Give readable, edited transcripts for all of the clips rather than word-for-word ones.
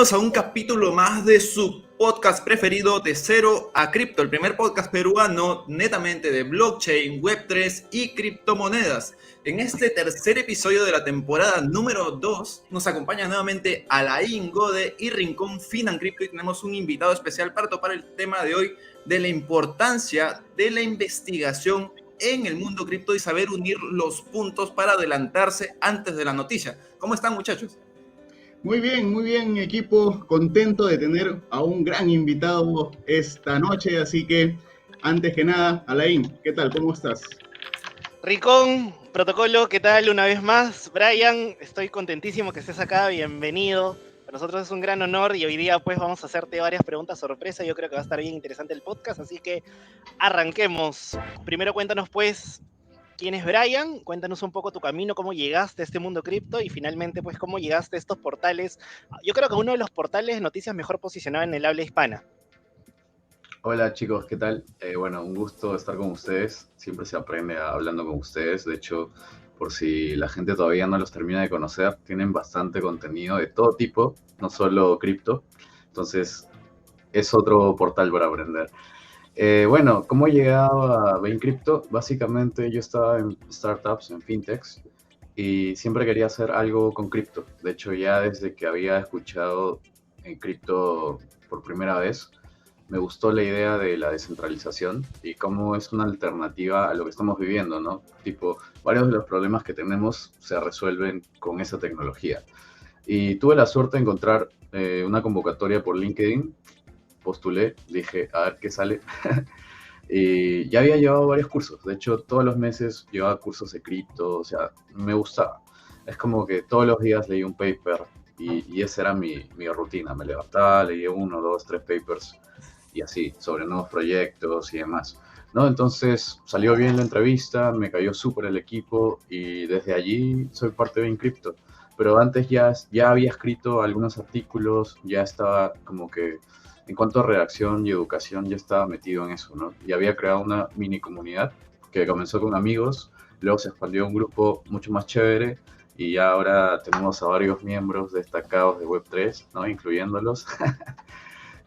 Bienvenidos a un capítulo más de su podcast preferido de Cero a Cripto, el primer podcast peruano netamente de blockchain, web3 y criptomonedas. En este tercer episodio de la temporada número 2 nos acompaña nuevamente Alain Gode y Rincón Financrypto y tenemos un invitado especial para topar el tema de hoy de la importancia de la investigación en el mundo cripto y saber unir los puntos para adelantarse antes de la noticia. ¿Cómo están, muchachos? Muy bien, equipo. Contento de tener a un gran invitado esta noche. Así que, antes que nada, Alain, ¿qué tal? ¿Cómo estás? Rincón, protocolo, ¿qué tal? Una vez más, Brian, estoy contentísimo que estés acá, bienvenido. Para nosotros es un gran honor y hoy día pues vamos a hacerte varias preguntas sorpresa. Yo creo que va a estar bien interesante el podcast, así que arranquemos. Primero cuéntanos pues quién es Brian, cuéntanos un poco tu camino, cómo llegaste a este mundo cripto y finalmente pues cómo llegaste a estos portales. Yo creo que uno de los portales de noticias mejor posicionado en el habla hispana. Hola chicos, ¿qué tal? Bueno, un gusto estar con ustedes. Siempre se aprende hablando con ustedes. De hecho, por si la gente todavía no los termina de conocer, tienen bastante contenido de todo tipo, no solo cripto. Entonces, es otro portal para aprender. Bueno, ¿cómo he llegado a Bain Crypto? Básicamente yo estaba en startups, en fintechs, y siempre quería hacer algo con cripto. De hecho, ya desde que había escuchado en cripto por primera vez, me gustó la idea de la descentralización y cómo es una alternativa a lo que estamos viviendo, ¿no? Tipo, varios de los problemas que tenemos se resuelven con esa tecnología. Y tuve la suerte de encontrar una convocatoria por LinkedIn, postulé, dije, a ver qué sale. Y ya había llevado varios cursos, de hecho, todos los meses llevaba cursos de cripto, o sea, me gustaba. Es como que todos los días leí un paper y esa era mi rutina. Me levantaba, leía uno, dos, tres papers y así, sobre nuevos proyectos y demás, ¿no? Entonces salió bien la entrevista, me cayó súper el equipo y desde allí soy parte de Incrypto. Pero antes ya había escrito algunos artículos, ya estaba como que en cuanto a redacción y educación ya estaba metido en eso, ¿no? Y había creado una mini comunidad que comenzó con amigos, luego se expandió a un grupo mucho más chévere y ya ahora tenemos a varios miembros destacados de Web3, ¿no? Incluyéndolos.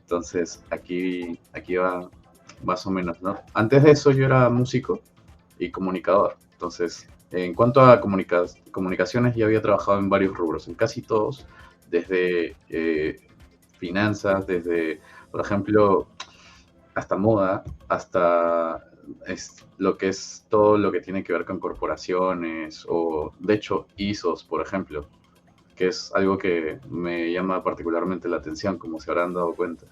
Entonces, aquí va más o menos, ¿no? Antes de eso yo era músico y comunicador. Entonces, en cuanto a comunicaciones, ya había trabajado en varios rubros, en casi todos, desde finanzas, desde, por ejemplo, hasta moda, hasta lo que es todo lo que tiene que ver con corporaciones o, de hecho, ISOs, por ejemplo, que es algo que me llama particularmente la atención, como se habrán dado cuenta.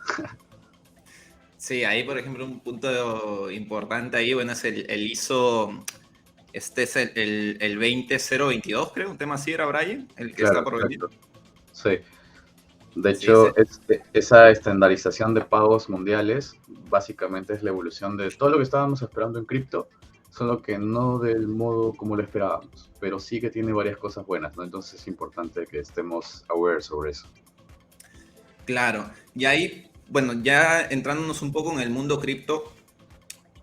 Sí, ahí por ejemplo un punto importante ahí, bueno, es el ISO, este es el 20022, creo, un tema así era, Brian, el que está Claro, por venir. exacto. Sí. De Sí, sí. hecho, esa estandarización de pagos mundiales básicamente es la evolución de todo lo que estábamos esperando en cripto, solo que no del modo como lo esperábamos, pero sí que tiene varias cosas buenas, ¿no? Entonces es importante que estemos aware sobre eso. Claro, y ahí, bueno, ya entrándonos un poco en el mundo cripto,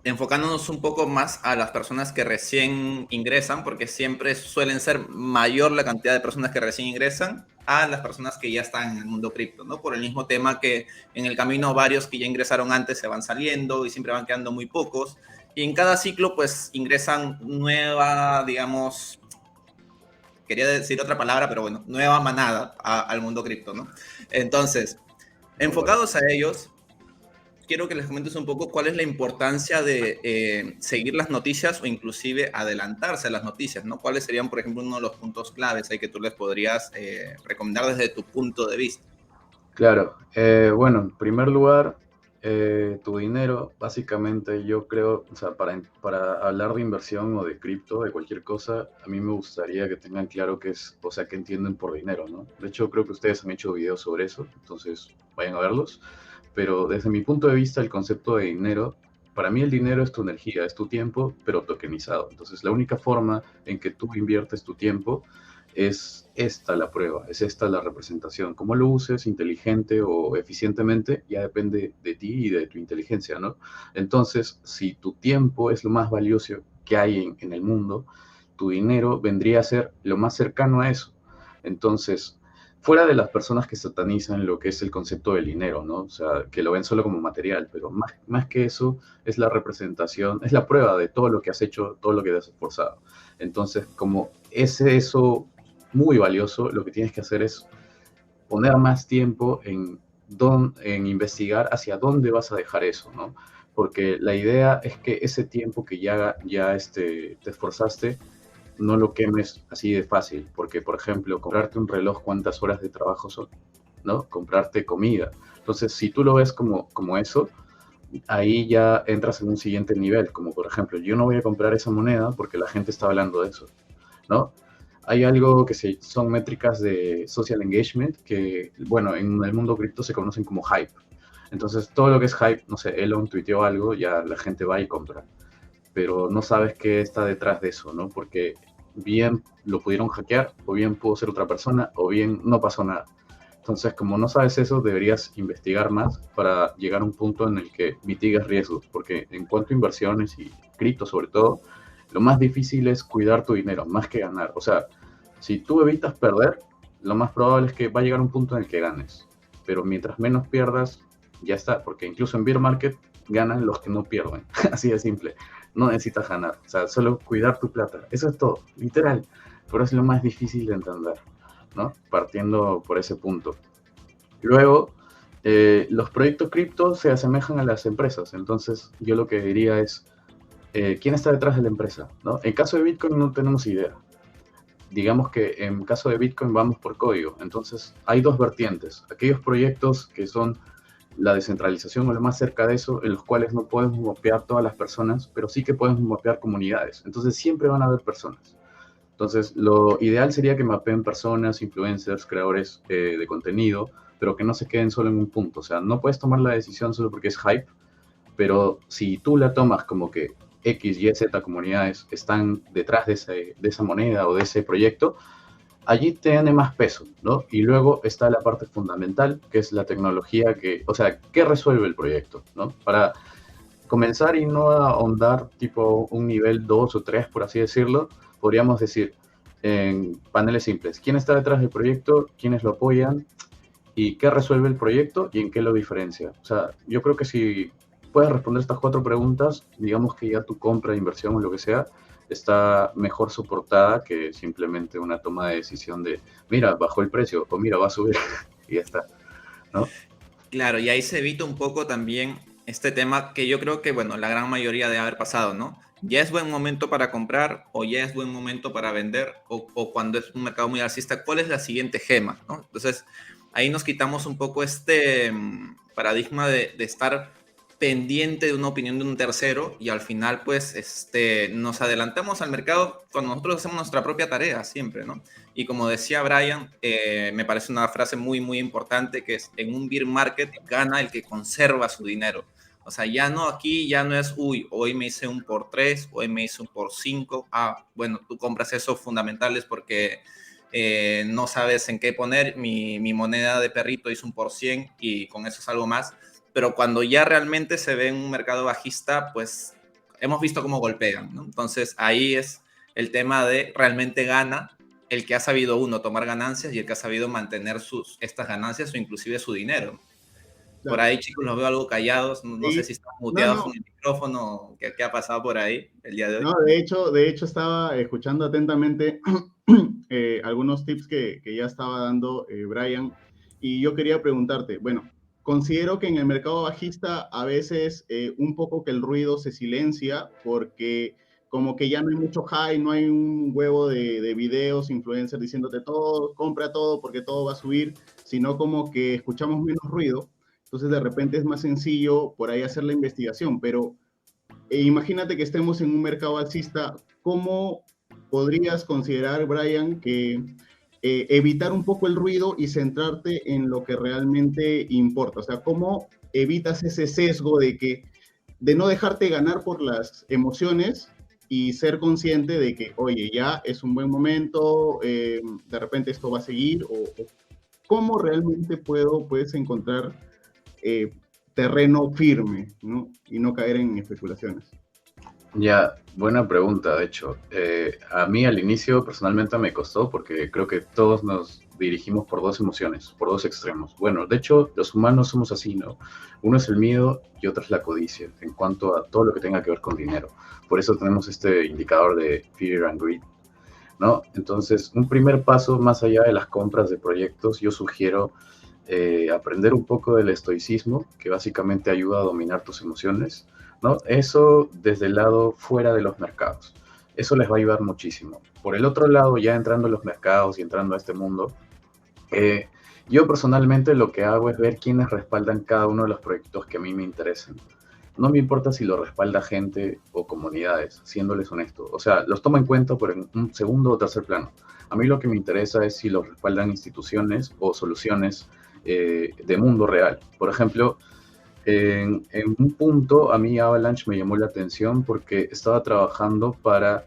enfocándonos un poco más a las personas que recién ingresan, porque siempre suelen ser mayor la cantidad de personas que recién ingresan a las personas que ya están en el mundo cripto, ¿no? Por el mismo tema que en el camino varios que ya ingresaron antes se van saliendo y siempre van quedando muy pocos. Y en cada ciclo, pues, ingresan nueva, digamos, quería decir otra palabra, pero bueno, nueva manada al mundo cripto, ¿no? Entonces, enfocados a ellos, quiero que les comentes un poco cuál es la importancia de seguir las noticias o inclusive adelantarse a las noticias, ¿no? ¿Cuáles serían, por ejemplo, uno de los puntos claves ahí que tú les podrías recomendar desde tu punto de vista? Claro, bueno, en primer lugar, tu dinero, básicamente yo creo, o sea, para hablar de inversión o de cripto, de cualquier cosa, a mí me gustaría que tengan claro qué es, o sea, qué entienden por dinero, ¿no? De hecho, creo que ustedes han hecho videos sobre eso, entonces vayan a verlos. Pero desde mi punto de vista, el concepto de dinero, para mí el dinero es tu energía, es tu tiempo, pero tokenizado. Entonces, la única forma en que tú inviertes tu tiempo es esta la prueba, es esta la representación. Cómo lo uses, inteligente o eficientemente, ya depende de ti y de tu inteligencia, ¿no? Entonces, si tu tiempo es lo más valioso que hay en el mundo, tu dinero vendría a ser lo más cercano a eso. Entonces, fuera de las personas que satanizan lo que es el concepto del dinero, ¿no? O sea, que lo ven solo como material, pero más que eso es la representación, es la prueba de todo lo que has hecho, todo lo que te has esforzado. Entonces, como es eso muy valioso, lo que tienes que hacer es poner más tiempo en investigar hacia dónde vas a dejar eso, ¿no? Porque la idea es que ese tiempo que ya te esforzaste, no lo quemes así de fácil, porque, por ejemplo, comprarte un reloj, ¿cuántas horas de trabajo son? ¿No? Comprarte comida. Entonces, si tú lo ves como eso, ahí ya entras en un siguiente nivel, como por ejemplo, yo no voy a comprar esa moneda porque la gente está hablando de eso, ¿no? Hay algo que son métricas de social engagement que, bueno, en el mundo cripto se conocen como hype. Entonces, todo lo que es hype, no sé, Elon tuiteó algo, ya la gente va y compra. Pero no sabes qué está detrás de eso, ¿no? Porque bien lo pudieron hackear, o bien pudo ser otra persona, o bien no pasó nada. Entonces, como no sabes eso, deberías investigar más para llegar a un punto en el que mitigues riesgos, porque en cuanto a inversiones y cripto sobre todo, lo más difícil es cuidar tu dinero, más que ganar. O sea, si tú evitas perder, lo más probable es que va a llegar un punto en el que ganes. Pero mientras menos pierdas, ya está, porque incluso en bear market ganan los que no pierden. Así de simple. No necesitas ganar, o sea, solo cuidar tu plata. Eso es todo, literal. Pero es lo más difícil de entender, ¿no? Partiendo por ese punto. Luego, los proyectos cripto se asemejan a las empresas. Entonces, yo lo que diría es, ¿quién está detrás de la empresa? ¿No? En caso de Bitcoin no tenemos idea. Digamos que en caso de Bitcoin vamos por código. Entonces, hay dos vertientes. Aquellos proyectos que son la descentralización o lo más cerca de eso, en los cuales no podemos mapear todas las personas, pero sí que podemos mapear comunidades. Entonces, siempre van a haber personas. Entonces, lo ideal sería que mapeen personas, influencers, creadores de contenido, pero que no se queden solo en un punto. O sea, no puedes tomar la decisión solo porque es hype, pero si tú la tomas como que X, Y, Z comunidades están detrás de esa moneda o de ese proyecto, allí tiene más peso, ¿no? Y luego está la parte fundamental, que es la tecnología ¿qué resuelve el proyecto, ¿no? Para comenzar y no ahondar tipo un nivel 2 o 3, por así decirlo, podríamos decir en paneles simples, ¿quién está detrás del proyecto? ¿Quiénes lo apoyan? ¿Y qué resuelve el proyecto? ¿Y en qué lo diferencia? O sea, yo creo que si puedes responder estas 4 preguntas, digamos que ya tu compra, inversión o lo que sea, está mejor soportada que simplemente una toma de decisión de, mira, bajó el precio, o mira, va a subir, y ya está, ¿no? Claro, y ahí se evita un poco también este tema que yo creo que, bueno, la gran mayoría debe haber pasado, ¿no? Ya es buen momento para comprar o ya es buen momento para vender o cuando es un mercado muy alcista, ¿cuál es la siguiente gema, ¿no? Entonces, ahí nos quitamos un poco este paradigma de estar pendiente de una opinión de un tercero y al final pues nos adelantamos al mercado cuando nosotros hacemos nuestra propia tarea siempre, ¿no? Y como decía Brian, me parece una frase muy, muy importante que es, en un bear market gana el que conserva su dinero. O sea, aquí ya no es, uy, hoy me hice un por 3, hoy me hice un por 5. Bueno, tú compras esos fundamentales porque no sabes en qué poner. Mi moneda de perrito hizo un por 100 y con eso es algo más. Pero cuando ya realmente se ve en un mercado bajista, pues hemos visto cómo golpean, ¿no? Entonces ahí es el tema de realmente gana el que ha sabido tomar ganancias y el que ha sabido mantener estas ganancias o inclusive su dinero. Por ahí, chicos, los veo algo callados. No sé si están muteados con el micrófono. ¿Qué ha pasado por ahí el día de hoy? No, de hecho estaba escuchando atentamente algunos tips que ya estaba dando Brian, y yo quería preguntarte, bueno, considero que en el mercado bajista a veces un poco que el ruido se silencia porque como que ya no hay mucho hype, no hay un huevo de videos, influencers diciéndote todo, compra todo porque todo va a subir, sino como que escuchamos menos ruido. Entonces de repente es más sencillo por ahí hacer la investigación, pero imagínate que estemos en un mercado alcista, ¿cómo podrías considerar, Brian, que evitar un poco el ruido y centrarte en lo que realmente importa? O sea, ¿cómo evitas ese sesgo de no dejarte ganar por las emociones y ser consciente de que, oye, ya es un buen momento, de repente esto va a seguir, o cómo realmente puedes encontrar terreno firme, ¿no? Y no caer en especulaciones? Ya, buena pregunta, de hecho. A mí al inicio personalmente me costó porque creo que todos nos dirigimos por dos emociones, por dos extremos. Bueno, de hecho, los humanos somos así, ¿no? Uno es el miedo y otro es la codicia, en cuanto a todo lo que tenga que ver con dinero. Por eso tenemos este indicador de Fear and Greed, ¿no? Entonces, un primer paso, más allá de las compras de proyectos, yo sugiero aprender un poco del estoicismo, que básicamente ayuda a dominar tus emociones, ¿no? Eso desde el lado fuera de los mercados. Eso les va a ayudar muchísimo. Por el otro lado, ya entrando en los mercados y entrando a este mundo, yo personalmente lo que hago es ver quiénes respaldan cada uno de los proyectos que a mí me interesan. No me importa si lo respalda gente o comunidades, siéndoles honesto. O sea, los tomo en cuenta por un segundo o tercer plano. A mí lo que me interesa es si los respaldan instituciones o soluciones de mundo real. Por ejemplo, en un punto a mí Avalanche me llamó la atención porque estaba trabajando para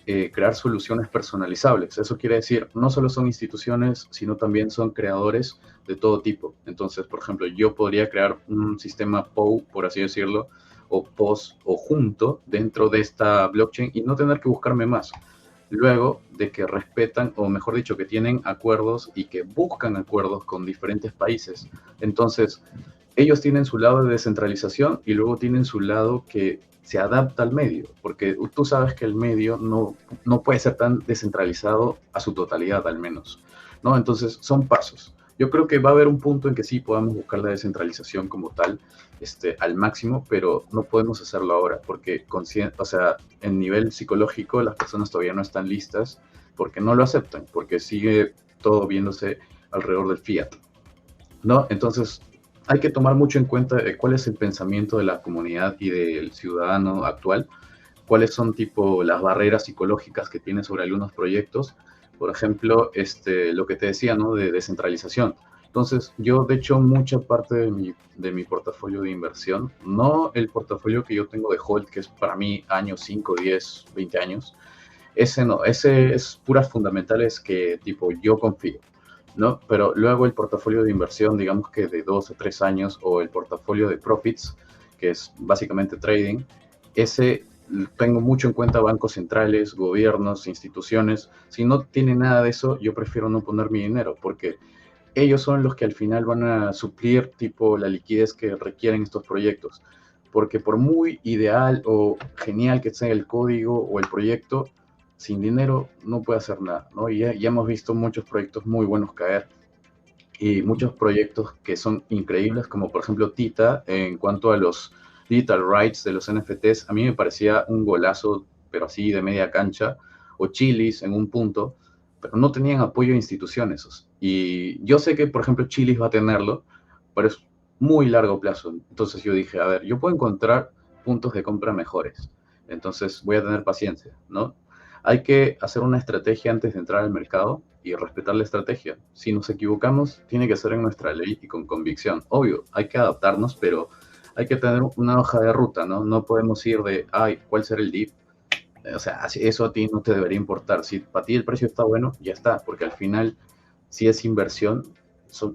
crear soluciones personalizables. Eso quiere decir, no solo son instituciones, sino también son creadores de todo tipo. Entonces, por ejemplo, yo podría crear un sistema POW, por así decirlo, o POS o junto dentro de esta blockchain y no tener que buscarme más. Luego de que respetan, o mejor dicho, que tienen acuerdos y que buscan acuerdos con diferentes países. Entonces, ellos tienen su lado de descentralización y luego tienen su lado que se adapta al medio, porque tú sabes que el medio no puede ser tan descentralizado a su totalidad, al menos, ¿no? Entonces, son pasos. Yo creo que va a haber un punto en que sí podamos buscar la descentralización como tal, al máximo, pero no podemos hacerlo ahora, porque o sea, en nivel psicológico las personas todavía no están listas, porque no lo aceptan, porque sigue todo viéndose alrededor del fiat, ¿no? Entonces, hay que tomar mucho en cuenta cuál es el pensamiento de la comunidad y del ciudadano actual, cuáles son tipo las barreras psicológicas que tiene sobre algunos proyectos. Por ejemplo, lo que te decía, ¿no? De descentralización. Entonces, yo, de hecho, mucha parte de mi portafolio de inversión, no el portafolio que yo tengo de hold, que es para mí años 5, 10, 20 años, ese no, ese es puras fundamentales que tipo yo confío, ¿no? Pero luego el portafolio de inversión, digamos que de 2 o 3 años, o el portafolio de profits, que es básicamente trading, ese tengo mucho en cuenta bancos centrales, gobiernos, instituciones. Si no tiene nada de eso, yo prefiero no poner mi dinero, porque ellos son los que al final van a suplir tipo la liquidez que requieren estos proyectos. Porque por muy ideal o genial que sea el código o el proyecto, sin dinero no puede hacer nada, ¿no? Y ya hemos visto muchos proyectos muy buenos caer y muchos proyectos que son increíbles, como por ejemplo Tita, en cuanto a los digital rights de los NFTs, a mí me parecía un golazo, pero así de media cancha, o Chili's en un punto, pero no tenían apoyo de instituciones. Y yo sé que, por ejemplo, Chili's va a tenerlo, pero es muy largo plazo. Entonces yo dije, a ver, yo puedo encontrar puntos de compra mejores, entonces voy a tener paciencia, ¿no? Hay que hacer una estrategia antes de entrar al mercado y respetar la estrategia. Si nos equivocamos, tiene que ser en nuestra ley y con convicción. Obvio, hay que adaptarnos, pero hay que tener una hoja de ruta, ¿no? No podemos ir de, ay, ¿cuál será el dip? O sea, eso a ti no te debería importar. Si para ti el precio está bueno, ya está, porque al final, si es inversión,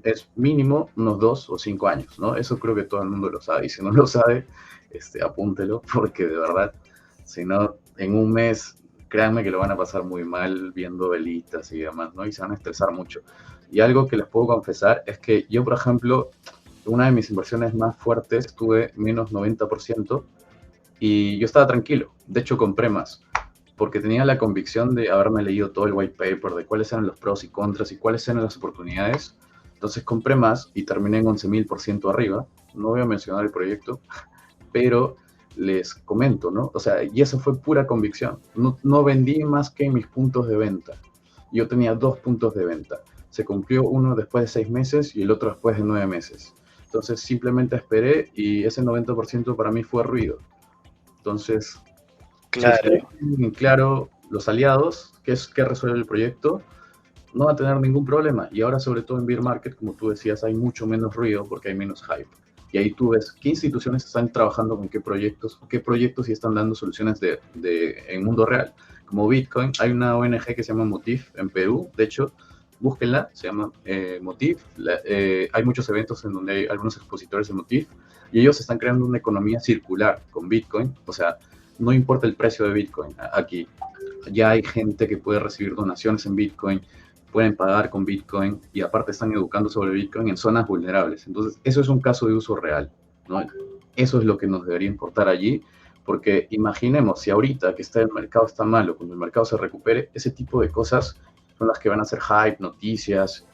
es mínimo unos 2 o 5 años, ¿no? Eso creo que todo el mundo lo sabe, y si no lo sabe, apúntelo, porque de verdad, si no, en un mes, créanme que lo van a pasar muy mal viendo velitas y demás, ¿no? Y se van a estresar mucho. Y algo que les puedo confesar es que yo, por ejemplo, una de mis inversiones más fuertes tuve menos 90% y yo estaba tranquilo. De hecho, compré más porque tenía la convicción de haberme leído todo el white paper, de cuáles eran los pros y contras y cuáles eran las oportunidades. Entonces compré más y terminé en 11.000% arriba. No voy a mencionar el proyecto, pero les comento, ¿no? O sea, y eso fue pura convicción. No vendí más que mis puntos de venta. Yo tenía 2 puntos de venta. Se cumplió uno después de 6 meses y el otro después de 9 meses. Entonces simplemente esperé y ese 90% para mí fue ruido. Entonces, claro, si claro los aliados, que es que resuelve el proyecto, no va a tener ningún problema. Y ahora, sobre todo en bear market, como tú decías, hay mucho menos ruido porque hay menos hype. Y ahí tú ves qué instituciones están trabajando con qué proyectos y están dando soluciones en mundo real. Como Bitcoin, hay una ONG que se llama Motif en Perú, de hecho, búsquenla, se llama Motif. Hay muchos eventos en donde hay algunos expositores de Motif y ellos están creando una economía circular con Bitcoin. O sea, no importa el precio de Bitcoin, aquí ya hay gente que puede recibir donaciones en Bitcoin, pueden pagar con Bitcoin y aparte están educando sobre Bitcoin en zonas vulnerables. Entonces, eso es un caso de uso real, ¿no? Eso es lo que nos debería importar allí, porque imaginemos si ahorita que el mercado está malo, cuando el mercado se recupere, ese tipo de cosas son las que van a hacer hype, noticias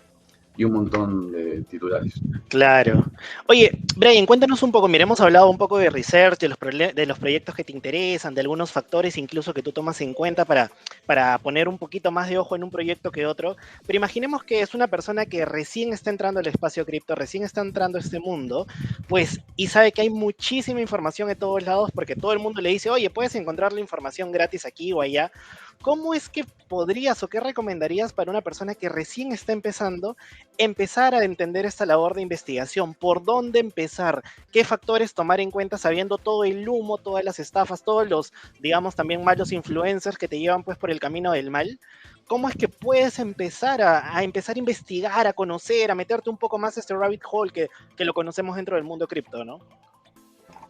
y un montón de titulares. Claro. Oye, Brian, cuéntanos un poco. Mira, hemos hablado un poco de research, de los proyectos que te interesan, de algunos factores incluso que tú tomas en cuenta para poner un poquito más de ojo en un proyecto que otro. Pero imaginemos que es una persona que recién está entrando al espacio cripto, recién está entrando a este mundo, pues, y sabe que hay muchísima información en todos lados porque todo el mundo le dice, oye, puedes encontrar la información gratis aquí o allá. ¿Cómo es que podrías o qué recomendarías para una persona que recién está empezar a entender esta labor de investigación? ¿Por dónde empezar? ¿Qué factores tomar en cuenta sabiendo todo el humo, todas las estafas, todos los, digamos, también malos influencers que te llevan pues por el camino del mal? ¿Cómo es que puedes empezar a empezar a investigar, a conocer, a meterte un poco más a este rabbit hole que lo conocemos dentro del mundo cripto, ¿no?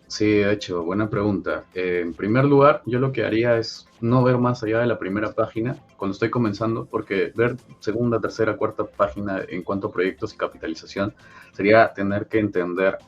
Sí, de hecho, buena pregunta. En primer lugar, yo lo que haría es no ver más allá de la primera página cuando estoy comenzando, porque ver segunda, tercera, cuarta página en cuanto a proyectos y capitalización sería tener que entender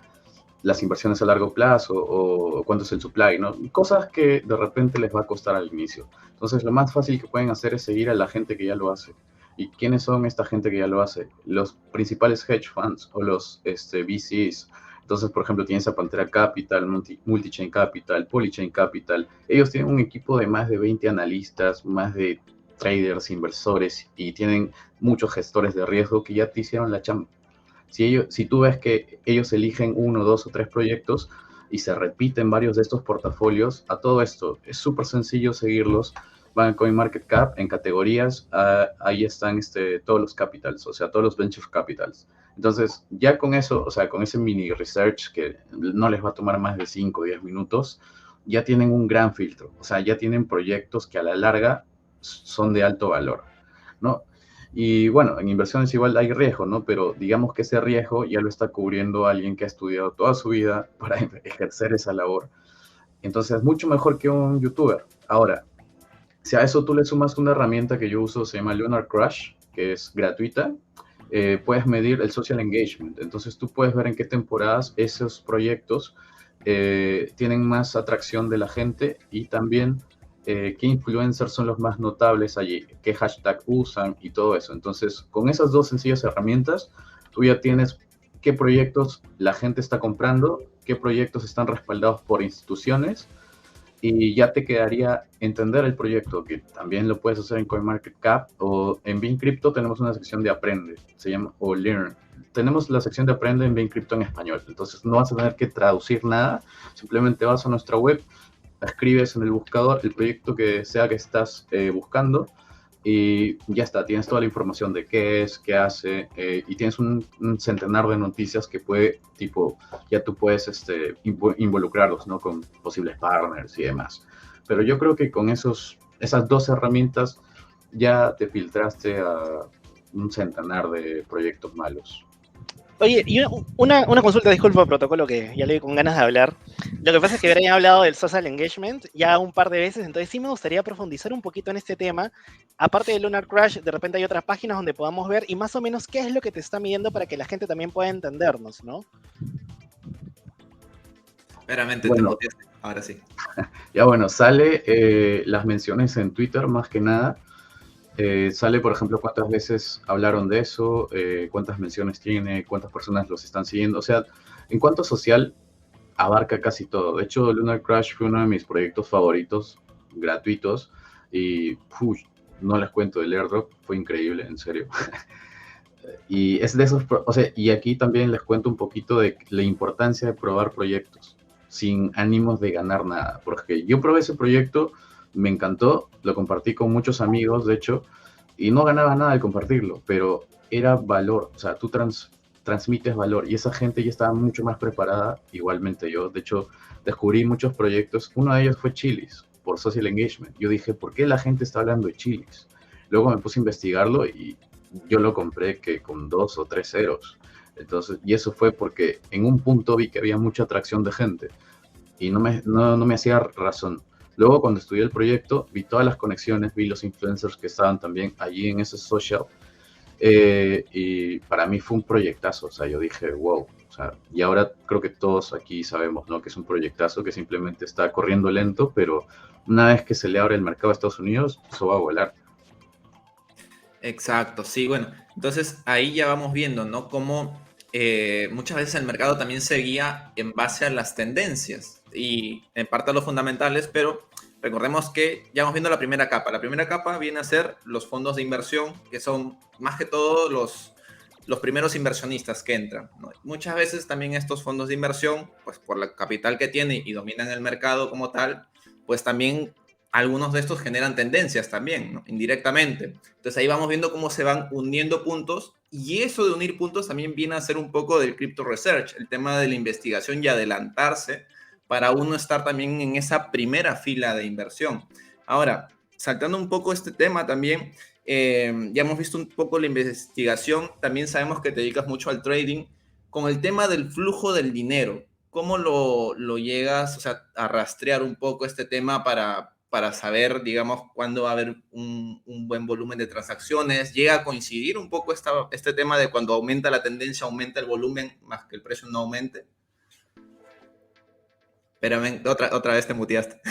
las inversiones a largo plazo o cuánto es el supply, ¿no? Cosas que de repente les va a costar al inicio. Entonces, lo más fácil que pueden hacer es seguir a la gente que ya lo hace. ¿Y quiénes son esta gente que ya lo hace? Los principales hedge funds o los VCs. Entonces, por ejemplo, tienes a Pantera Capital, Multichain Capital, Polychain Capital. Ellos tienen un equipo de más de 20 analistas, más de traders, inversores y tienen muchos gestores de riesgo que ya te hicieron la chamba. Si tú ves que ellos eligen 1, 2 o 3 proyectos y se repiten varios de estos portafolios, a todo esto es súper sencillo seguirlos. Van a CoinMarketCap en categorías, ahí están todos los capitals, o sea, todos los venture capitals. Entonces, ya con eso, o sea, con ese mini research que no les va a tomar más de 5 o 10 minutos, ya tienen un gran filtro. O sea, ya tienen proyectos que a la larga son de alto valor, ¿no? Y bueno, en inversiones igual hay riesgo, ¿no? Pero digamos que ese riesgo ya lo está cubriendo alguien que ha estudiado toda su vida para ejercer esa labor. Entonces, es mucho mejor que un youtuber. Ahora, si a eso tú le sumas una herramienta que yo uso, se llama Lunar Crush, que es gratuita, puedes medir el social engagement. Entonces tú puedes ver en qué temporadas esos proyectos tienen más atracción de la gente y también qué influencers son los más notables allí, qué hashtag usan y todo eso. Entonces, con esas dos sencillas herramientas, tú ya tienes qué proyectos la gente está comprando, qué proyectos están respaldados por instituciones, y ya te quedaría entender el proyecto, que también lo puedes hacer en CoinMarketCap o en BeanCrypto tenemos una sección de Aprende, se llama, o Learn. Tenemos la sección de Aprende en BeanCrypto en español, entonces no vas a tener que traducir nada, simplemente vas a nuestra web, escribes en el buscador el proyecto que sea que estás buscando y ya está, tienes toda la información de qué es, qué hace y tienes un centenar de noticias que ya tú puedes involucrarlos, ¿no? Con posibles partners y demás. Pero yo creo que con esas dos herramientas ya te filtraste a un centenar de proyectos malos. Oye, y una consulta, disculpa, protocolo, que ya le vi con ganas de hablar. Lo que pasa es que Brian ha hablado del social engagement ya un par de veces, entonces sí me gustaría profundizar un poquito en este tema. Aparte de Lunar Crush, de repente hay otras páginas donde podamos ver y más o menos qué es lo que te está midiendo para que la gente también pueda entendernos, ¿no? Veramente, bueno, ahora sí. Ya bueno, sale las menciones en Twitter más que nada. Sale, por ejemplo, cuántas veces hablaron de eso, cuántas menciones tiene, cuántas personas los están siguiendo. O sea, en cuanto a social, abarca casi todo. De hecho, Lunar Crush fue uno de mis proyectos favoritos, gratuitos, y no les cuento, el airdrop fue increíble, en serio. Y es de esos, o sea, y aquí también les cuento un poquito de la importancia de probar proyectos, sin ánimos de ganar nada. Porque yo probé ese proyecto, me encantó, lo compartí con muchos amigos, de hecho, y no ganaba nada al compartirlo, pero era valor, o sea, tú transmites valor, y esa gente ya estaba mucho más preparada, igualmente yo. De hecho, descubrí muchos proyectos, uno de ellos fue Chiliz, por social engagement. Yo dije, ¿por qué la gente está hablando de Chiliz? Luego me puse a investigarlo y yo lo compré que con 2 o 3 ceros. Entonces, y eso fue porque en un punto vi que había mucha atracción de gente y no me hacía razón. Luego, cuando estudié el proyecto, vi todas las conexiones, vi los influencers que estaban también allí en ese social Y para mí fue un proyectazo, o sea, yo dije, wow, o sea, y ahora creo que todos aquí sabemos, ¿no? Que es un proyectazo que simplemente está corriendo lento, pero una vez que se le abre el mercado a Estados Unidos, eso va a volar. Exacto, sí, bueno, entonces ahí ya vamos viendo, ¿no? Cómo muchas veces el mercado también se guía en base a las tendencias y en parte a los fundamentales, pero recordemos que ya vamos viendo la primera capa. La primera capa viene a ser los fondos de inversión, que son más que todo los primeros inversionistas que entran, ¿no? Muchas veces también estos fondos de inversión, pues por la capital que tienen y dominan el mercado como tal, pues también algunos de estos generan tendencias también, ¿no? Indirectamente. Entonces ahí vamos viendo cómo se van uniendo puntos y eso de unir puntos también viene a ser un poco del crypto research, el tema de la investigación y adelantarse para uno estar también en esa primera fila de inversión. Ahora, saltando un poco este tema también, ya hemos visto un poco la investigación, también sabemos que te dedicas mucho al trading, con el tema del flujo del dinero. ¿Cómo lo llegas, o sea, a rastrear un poco este tema para saber, digamos, cuándo va a haber un buen volumen de transacciones? ¿Llega a coincidir un poco este tema de cuando aumenta la tendencia, aumenta el volumen, más que el precio no aumente? Pero otra vez te muteaste.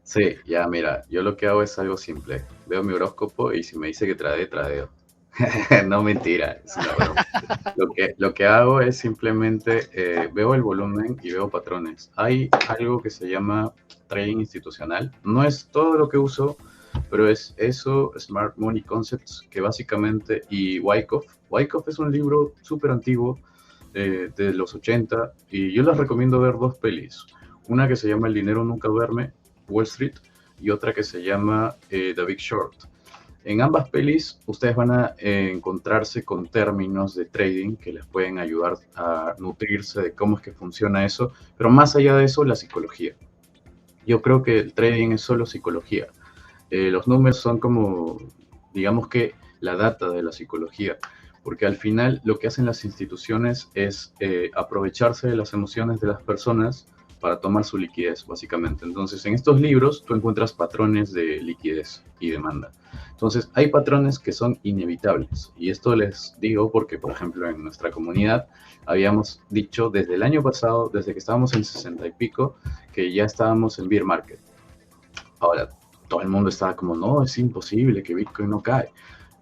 Sí, ya mira, yo lo que hago es algo simple. Veo mi horóscopo y si me dice que tradeo, tradeo. No, mentira, es una broma. Lo que hago es simplemente veo el volumen y veo patrones. Hay algo que se llama trading institucional. No es todo lo que uso, pero es eso, Smart Money Concepts, que básicamente, y Wyckoff. Wyckoff es un libro súper antiguo, de los 80, y yo les recomiendo ver dos pelis. Una que se llama El dinero nunca duerme, Wall Street, y otra que se llama The Big Short. En ambas pelis ustedes van a encontrarse con términos de trading que les pueden ayudar a nutrirse de cómo es que funciona eso, pero más allá de eso, la psicología. Yo creo que el trading es solo psicología. Los números son como, digamos que, la data de la psicología, porque al final lo que hacen las instituciones es aprovecharse de las emociones de las personas para tomar su liquidez, básicamente. Entonces, en estos libros tú encuentras patrones de liquidez y demanda. Entonces, hay patrones que son inevitables. Y esto les digo porque, por ejemplo, en nuestra comunidad habíamos dicho desde el año pasado, desde que estábamos en 60 y pico, que ya estábamos en bear market. Ahora, todo el mundo estaba como, no, es imposible que Bitcoin no cae.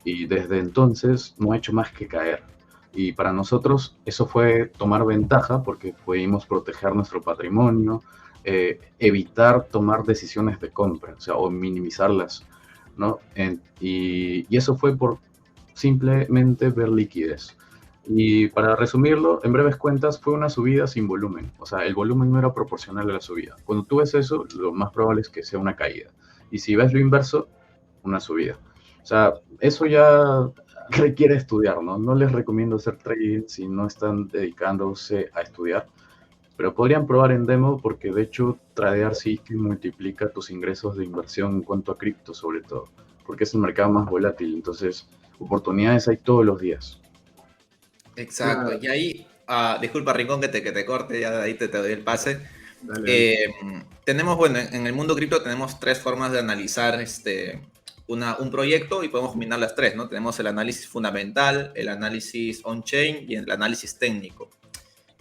Y desde entonces no ha hecho más que caer. Y para nosotros eso fue tomar ventaja porque pudimos proteger nuestro patrimonio, evitar tomar decisiones de compra, o sea, o minimizarlas, ¿no? Y eso fue por simplemente ver liquidez. Y para resumirlo, en breves cuentas, fue una subida sin volumen. O sea, el volumen no era proporcional a la subida. Cuando tú ves eso, lo más probable es que sea una caída. Y si ves lo inverso, una subida. O sea, eso ya requiere estudiar, ¿no? No les recomiendo hacer trading si no están dedicándose a estudiar, pero podrían probar en demo porque de hecho tradear sí que multiplica tus ingresos de inversión en cuanto a cripto sobre todo, porque es el mercado más volátil, entonces oportunidades hay todos los días. Exacto. Claro. Y ahí, disculpa Rincón que te corte, ya de ahí te doy el pase. Dale. Tenemos, bueno, en el mundo cripto tenemos tres formas de analizar un proyecto y podemos combinar las tres, ¿no? Tenemos el análisis fundamental, el análisis on-chain y el análisis técnico.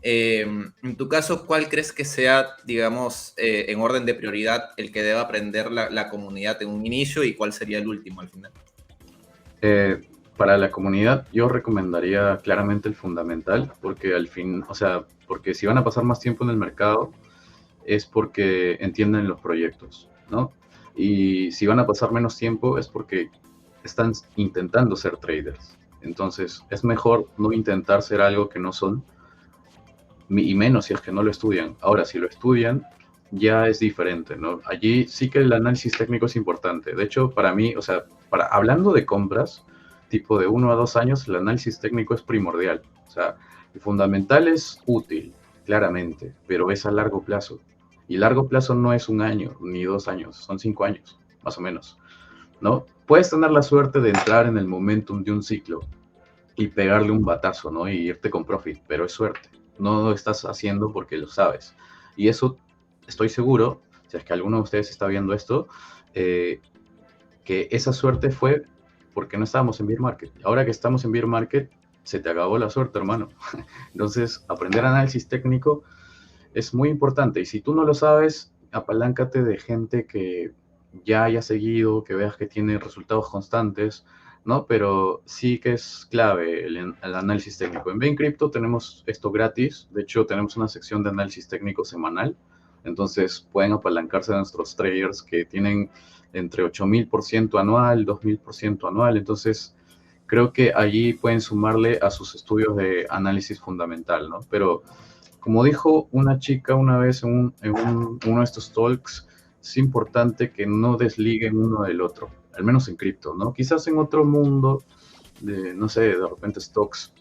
En tu caso, ¿cuál crees que sea, digamos, en orden de prioridad el que deba aprender la comunidad en un inicio y cuál sería el último al final? Para la comunidad yo recomendaría claramente el fundamental, porque al fin, o sea, porque si van a pasar más tiempo en el mercado es porque entienden los proyectos, ¿no? Y si van a pasar menos tiempo es porque están intentando ser traders. Entonces es mejor no intentar ser algo que no son, y menos si es que no lo estudian. Ahora, si lo estudian, ya es diferente, ¿no? Allí sí que el análisis técnico es importante. De hecho, para mí, o sea, hablando de compras, tipo de 1 a 2 años, el análisis técnico es primordial. O sea, el fundamental es útil, claramente, pero es a largo plazo. Y largo plazo no es 1 año ni 2 años, son 5 años, más o menos, ¿no? Puedes tener la suerte de entrar en el momentum de un ciclo y pegarle un batazo, ¿no? Y irte con profit, pero es suerte. No lo estás haciendo porque lo sabes. Y eso estoy seguro, si es que alguno de ustedes está viendo esto, que esa suerte fue porque no estábamos en bear market. Ahora que estamos en bear market, se te acabó la suerte, hermano. Entonces, aprender análisis técnico es muy importante. Y si tú no lo sabes, apaláncate de gente que ya haya seguido, que veas que tiene resultados constantes, ¿no? Pero sí que es clave el análisis técnico. En Bain Crypto tenemos esto gratis. De hecho, tenemos una sección de análisis técnico semanal. Entonces, pueden apalancarse de nuestros traders que tienen entre 8.000% anual, 2.000% anual. Entonces, creo que allí pueden sumarle a sus estudios de análisis fundamental, ¿no? Pero como dijo una chica una vez en uno de estos talks, es importante que no desliguen uno del otro, al menos en cripto, ¿no? Quizás en otro mundo, no sé, de repente stocks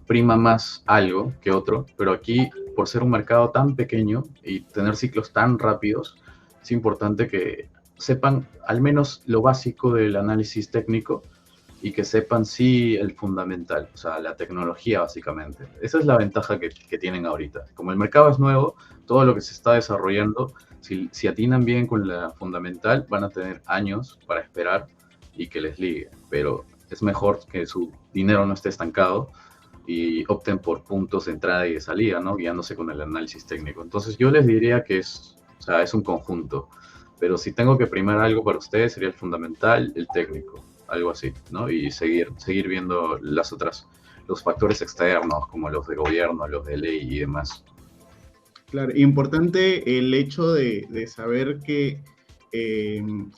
prima más algo que otro, pero aquí, por ser un mercado tan pequeño y tener ciclos tan rápidos, es importante que sepan al menos lo básico del análisis técnico y que sepan sí el fundamental, o sea, la tecnología básicamente. Esa es la ventaja que tienen ahorita. Como el mercado es nuevo, todo lo que se está desarrollando, si atinan bien con la fundamental, van a tener años para esperar y que les ligue. Pero es mejor que su dinero no esté estancado y opten por puntos de entrada y de salida, ¿no? Guiándose con el análisis técnico. Entonces yo les diría que es un conjunto. Pero si tengo que primar algo para ustedes, sería el fundamental, el técnico, algo así, ¿no? Y seguir viendo los factores externos, como los de gobierno, los de ley y demás. Claro, importante el hecho de saber que el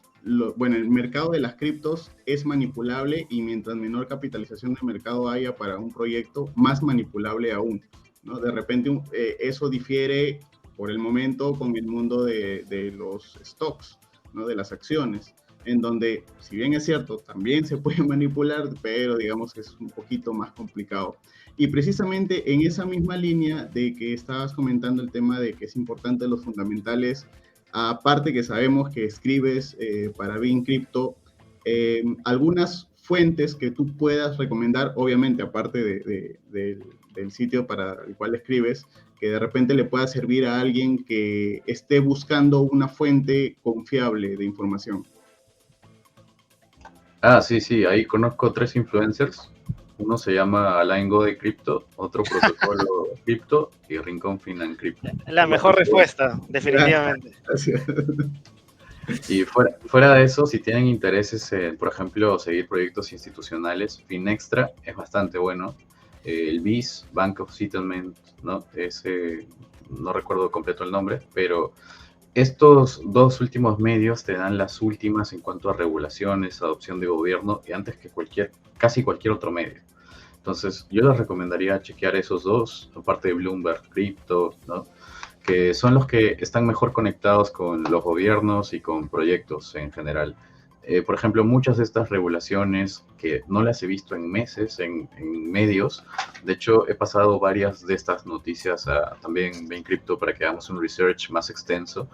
mercado de las criptos es manipulable y mientras menor capitalización de mercado haya para un proyecto, más manipulable aún, ¿no? De repente eso difiere por el momento con el mundo de los stocks, ¿no? De las acciones, en donde, si bien es cierto, también se puede manipular, pero digamos que es un poquito más complicado. Y precisamente en esa misma línea de que estabas comentando el tema de que es importante los fundamentales, aparte que sabemos que escribes para Bain Crypto, algunas fuentes que tú puedas recomendar, obviamente aparte del sitio para el cual escribes, que de repente le pueda servir a alguien que esté buscando una fuente confiable de información. Sí, ahí conozco 3 influencers. Uno se llama Alain Go de Crypto, otro Protocolo Crypto y Rincón Finan Crypto. La mejor respuesta, definitivamente. Gracias. Y fuera de eso, si tienen intereses en, por ejemplo, seguir proyectos institucionales, Finextra es bastante bueno. El BIS, Bank of Settlement, ¿no? No recuerdo completo el nombre, pero estos 2 últimos medios te dan las últimas en cuanto a regulaciones, adopción de gobierno, y antes que casi cualquier otro medio. Entonces, yo les recomendaría chequear esos 2, aparte de Bloomberg, Crypto, ¿no? Que son los que están mejor conectados con los gobiernos y con proyectos en general. Por ejemplo, muchas de estas regulaciones que no las he visto en meses, en medios, de hecho he pasado varias de estas noticias también en Crypto para que hagamos un research más extenso,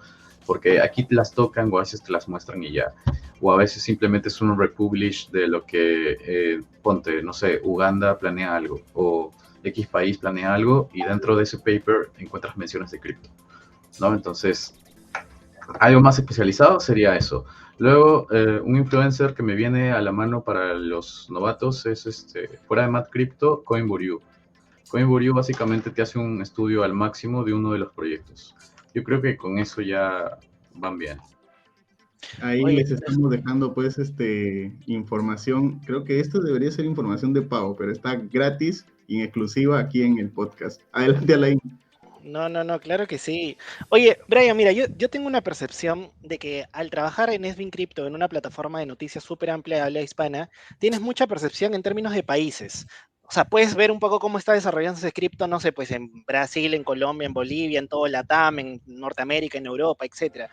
porque aquí te las tocan o a veces te las muestran y ya, o a veces simplemente es un republish de lo que, ponte, no sé, Uganda planea algo, o X país planea algo, y dentro de ese paper encuentras menciones de cripto, ¿no? Entonces, algo más especializado sería eso. Luego, un influencer que me viene a la mano para los novatos es, fuera de Mad Crypto, Coinburyu. Coinburyu básicamente te hace un estudio al máximo de uno de los proyectos. Yo creo que con eso ya van bien. Ahí les estamos dejando pues información. Creo que esto debería ser información de pago, pero está gratis y en exclusiva aquí en el podcast. Adelante, Alain. No, claro que sí. Oye, Brian, mira, yo tengo una percepción de que al trabajar en Bain Crypto, en una plataforma de noticias súper amplia de habla hispana, tienes mucha percepción en términos de países. O sea, puedes ver un poco cómo está desarrollándose cripto, no sé, pues en Brasil, en Colombia, en Bolivia, en todo Latam, en Norteamérica, en Europa, etc.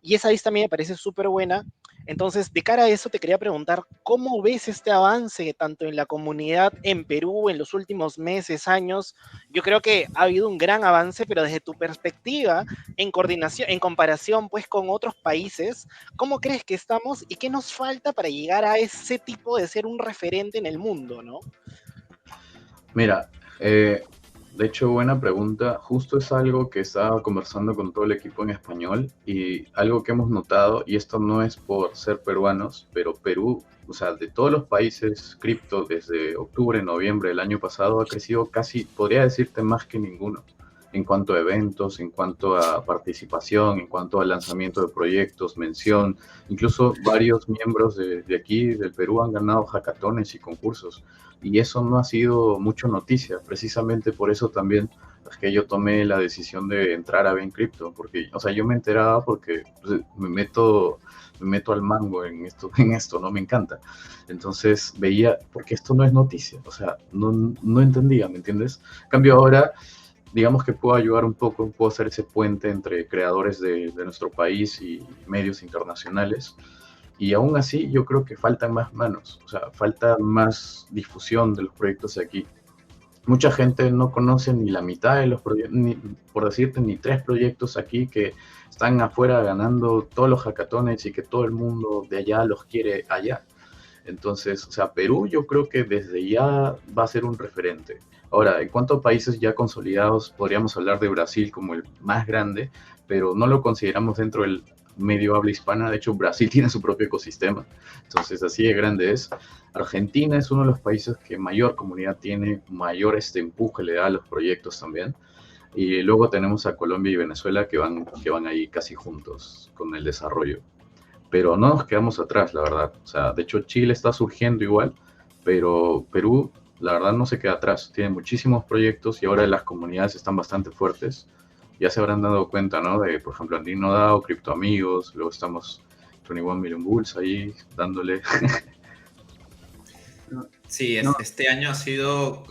Y esa vista a mí me parece súper buena. Entonces, de cara a eso, te quería preguntar, ¿cómo ves este avance tanto en la comunidad en Perú en los últimos meses, años? Yo creo que ha habido un gran avance, pero desde tu perspectiva, en coordinación, en comparación pues con otros países, ¿cómo crees que estamos y qué nos falta para llegar a ese tipo de ser un referente en el mundo, ¿no? Mira, De hecho, buena pregunta. Justo es algo que estaba conversando con todo el equipo en español y algo que hemos notado, y esto no es por ser peruanos, pero Perú, o sea, de todos los países cripto desde octubre, noviembre del año pasado ha crecido casi, podría decirte más que ninguno, en cuanto a eventos, en cuanto a participación, en cuanto al lanzamiento de proyectos, mención. Incluso varios miembros de aquí, del Perú, han ganado hackatones y concursos. Y eso no ha sido mucho noticia. Precisamente por eso también es que yo tomé la decisión de entrar a Bain Crypto, porque, o sea, yo me enteraba porque pues, me meto al mango en esto, ¿no? Me encanta. Entonces veía, porque esto no es noticia, o sea, no entendía, ¿me entiendes? En cambio ahora, digamos que puedo ayudar un poco, puedo hacer ese puente entre creadores de nuestro país y medios internacionales. Y aún así yo creo que faltan más manos, o sea, falta más difusión de los proyectos de aquí. Mucha gente no conoce ni la mitad de los proyectos, por decirte, ni 3 proyectos aquí que están afuera ganando todos los hackatones y que todo el mundo de allá los quiere allá. Entonces, o sea, Perú yo creo que desde ya va a ser un referente. Ahora, en cuanto a países ya consolidados, podríamos hablar de Brasil como el más grande, pero no lo consideramos dentro del medio habla hispana. De hecho, Brasil tiene su propio ecosistema, entonces así de grande es. Argentina es uno de los países que mayor comunidad tiene, mayor empuje le da a los proyectos también. Y luego tenemos a Colombia y Venezuela que van ahí casi juntos con el desarrollo. Pero no nos quedamos atrás, la verdad. O sea, de hecho Chile está surgiendo igual, pero Perú, la verdad, no se queda atrás. Tiene muchísimos proyectos y ahora las comunidades están bastante fuertes. Ya se habrán dado cuenta, ¿no? De, por ejemplo, Andino DAO, Cripto Amigos, luego estamos 21 Million Bulls ahí dándole. Sí, No, este año ha sido,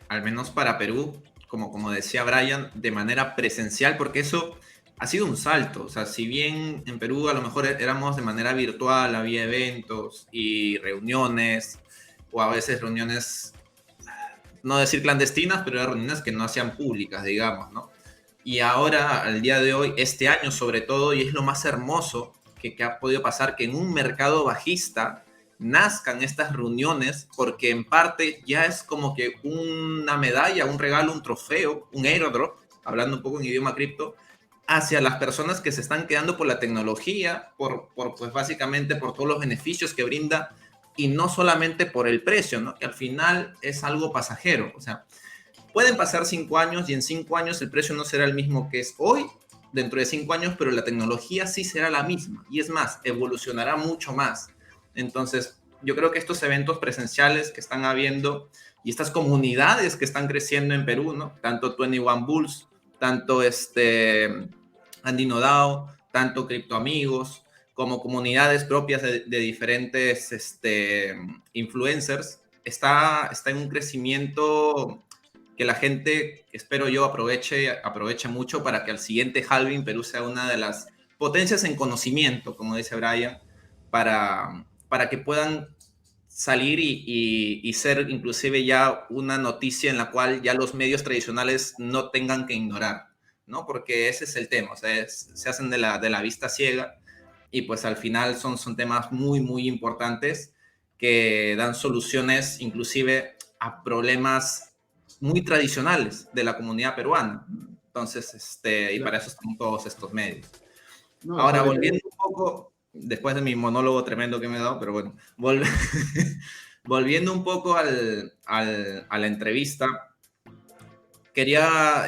al menos para Perú, como decía Brian, de manera presencial, porque eso ha sido un salto. O sea, si bien en Perú a lo mejor éramos de manera virtual, había eventos y reuniones, o a veces reuniones, no decir clandestinas, pero eran reuniones que no hacían públicas, digamos, ¿no? Y ahora, al día de hoy, este año sobre todo, y es lo más hermoso que ha podido pasar, que en un mercado bajista nazcan estas reuniones, porque en parte ya es como que una medalla, un regalo, un trofeo, un airdrop, hablando un poco en idioma cripto, hacia las personas que se están quedando por la tecnología, pues básicamente por todos los beneficios que brinda, y no solamente por el precio, ¿no? Que al final es algo pasajero. O sea, pueden pasar 5 años y en 5 años el precio no será el mismo que es hoy, dentro de 5 años, pero la tecnología sí será la misma. Y es más, evolucionará mucho más. Entonces, yo creo que estos eventos presenciales que están habiendo y estas comunidades que están creciendo en Perú, ¿no? Tanto 21 Bulls, tanto Andino DAO, tanto Cripto Amigos, como comunidades propias de diferentes influencers, está en un crecimiento que la gente, espero yo, aproveche mucho para que al siguiente halving Perú sea una de las potencias en conocimiento, como dice Brian, para que puedan salir y ser inclusive ya una noticia en la cual ya los medios tradicionales no tengan que ignorar, ¿no? Porque ese es el tema, o sea, se hacen de la vista ciega y pues al final son temas muy, muy importantes que dan soluciones inclusive a problemas muy tradicionales de la comunidad peruana. Entonces, y para eso están todos estos medios. no, Ahora, sobre volviendo un poco, después de mi monólogo tremendo que me he dado, pero bueno, volviendo un poco a la entrevista, quería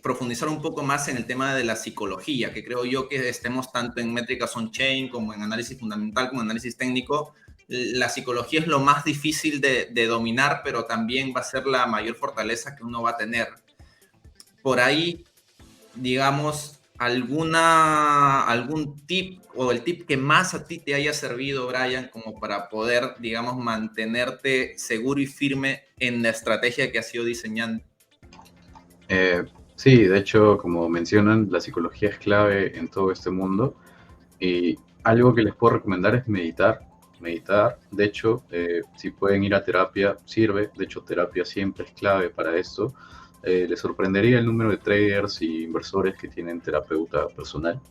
profundizar un poco más en el tema de la psicología, que creo yo que estemos tanto en métricas on-chain como en análisis fundamental, como en análisis técnico. La psicología es lo más difícil de dominar, pero también va a ser la mayor fortaleza que uno va a tener. Por ahí, digamos, algún tip o el tip que más a ti te haya servido, Brian, como para poder, digamos, mantenerte seguro y firme en la estrategia que has ido diseñando. Sí, de hecho, como mencionan, la psicología es clave en todo este mundo y algo que les puedo recomendar es meditar. De hecho, si pueden ir a terapia, sirve. De hecho, terapia siempre es clave para esto. Les sorprendería el número de traders y inversores que tienen terapeuta personal.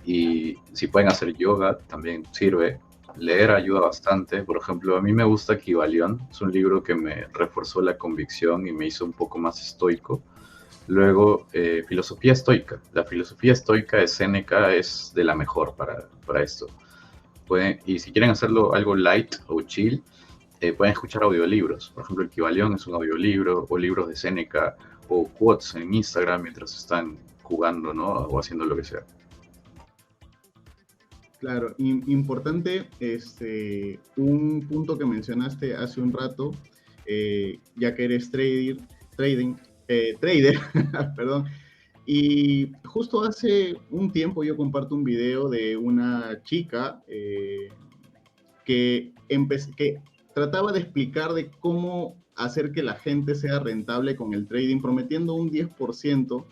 Y si pueden hacer yoga, también sirve. leer ayuda bastante. Por ejemplo, a mí me gusta Kybalión, es un libro que me reforzó la convicción y me hizo un poco más estoico. Luego, filosofía estoica. La filosofía estoica de Séneca es de la mejor para esto. Y si quieren hacerlo algo light o chill, pueden escuchar audiolibros. Por ejemplo, el Kybalión es un audiolibro, o libros de Séneca, o quotes en Instagram mientras están jugando, ¿no? O haciendo lo que sea. Claro, importante, un punto que mencionaste hace un rato, ya que eres trader, perdón, y justo hace un tiempo yo comparto un video de una chica que trataba de explicar de cómo hacer que la gente sea rentable con el trading, prometiendo un 10%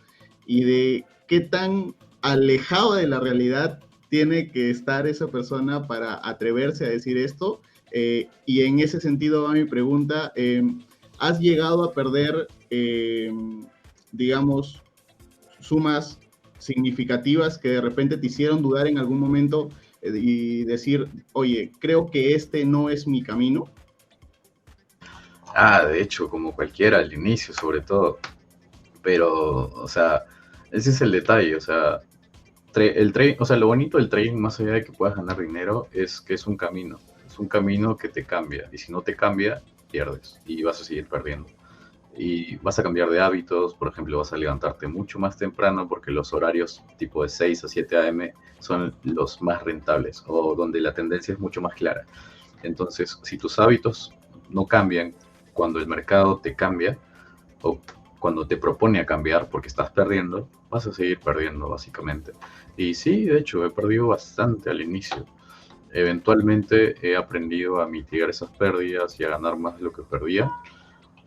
y de qué tan alejado de la realidad tiene que estar esa persona para atreverse a decir esto. Y en ese sentido va mi pregunta, ¿has llegado a perder, digamos, sumas significativas que de repente te hicieron dudar en algún momento y decir, oye, creo que este no es mi camino? De hecho, como cualquiera al inicio, sobre todo. Pero, o sea, ese es el detalle, o sea, lo bonito del trading, más allá de que puedas ganar dinero, es que es un camino que te cambia, y si no te cambia, pierdes, y vas a seguir perdiendo. Y vas a cambiar de hábitos, por ejemplo, vas a levantarte mucho más temprano, porque los horarios tipo de 6 a 7 a.m. son los más rentables, o donde la tendencia es mucho más clara. Entonces, si tus hábitos no cambian cuando el mercado te cambia, o cuando te propone a cambiar porque estás perdiendo, vas a seguir perdiendo, básicamente. Y sí, de hecho, he perdido bastante al inicio. Eventualmente he aprendido a mitigar esas pérdidas y a ganar más de lo que perdía.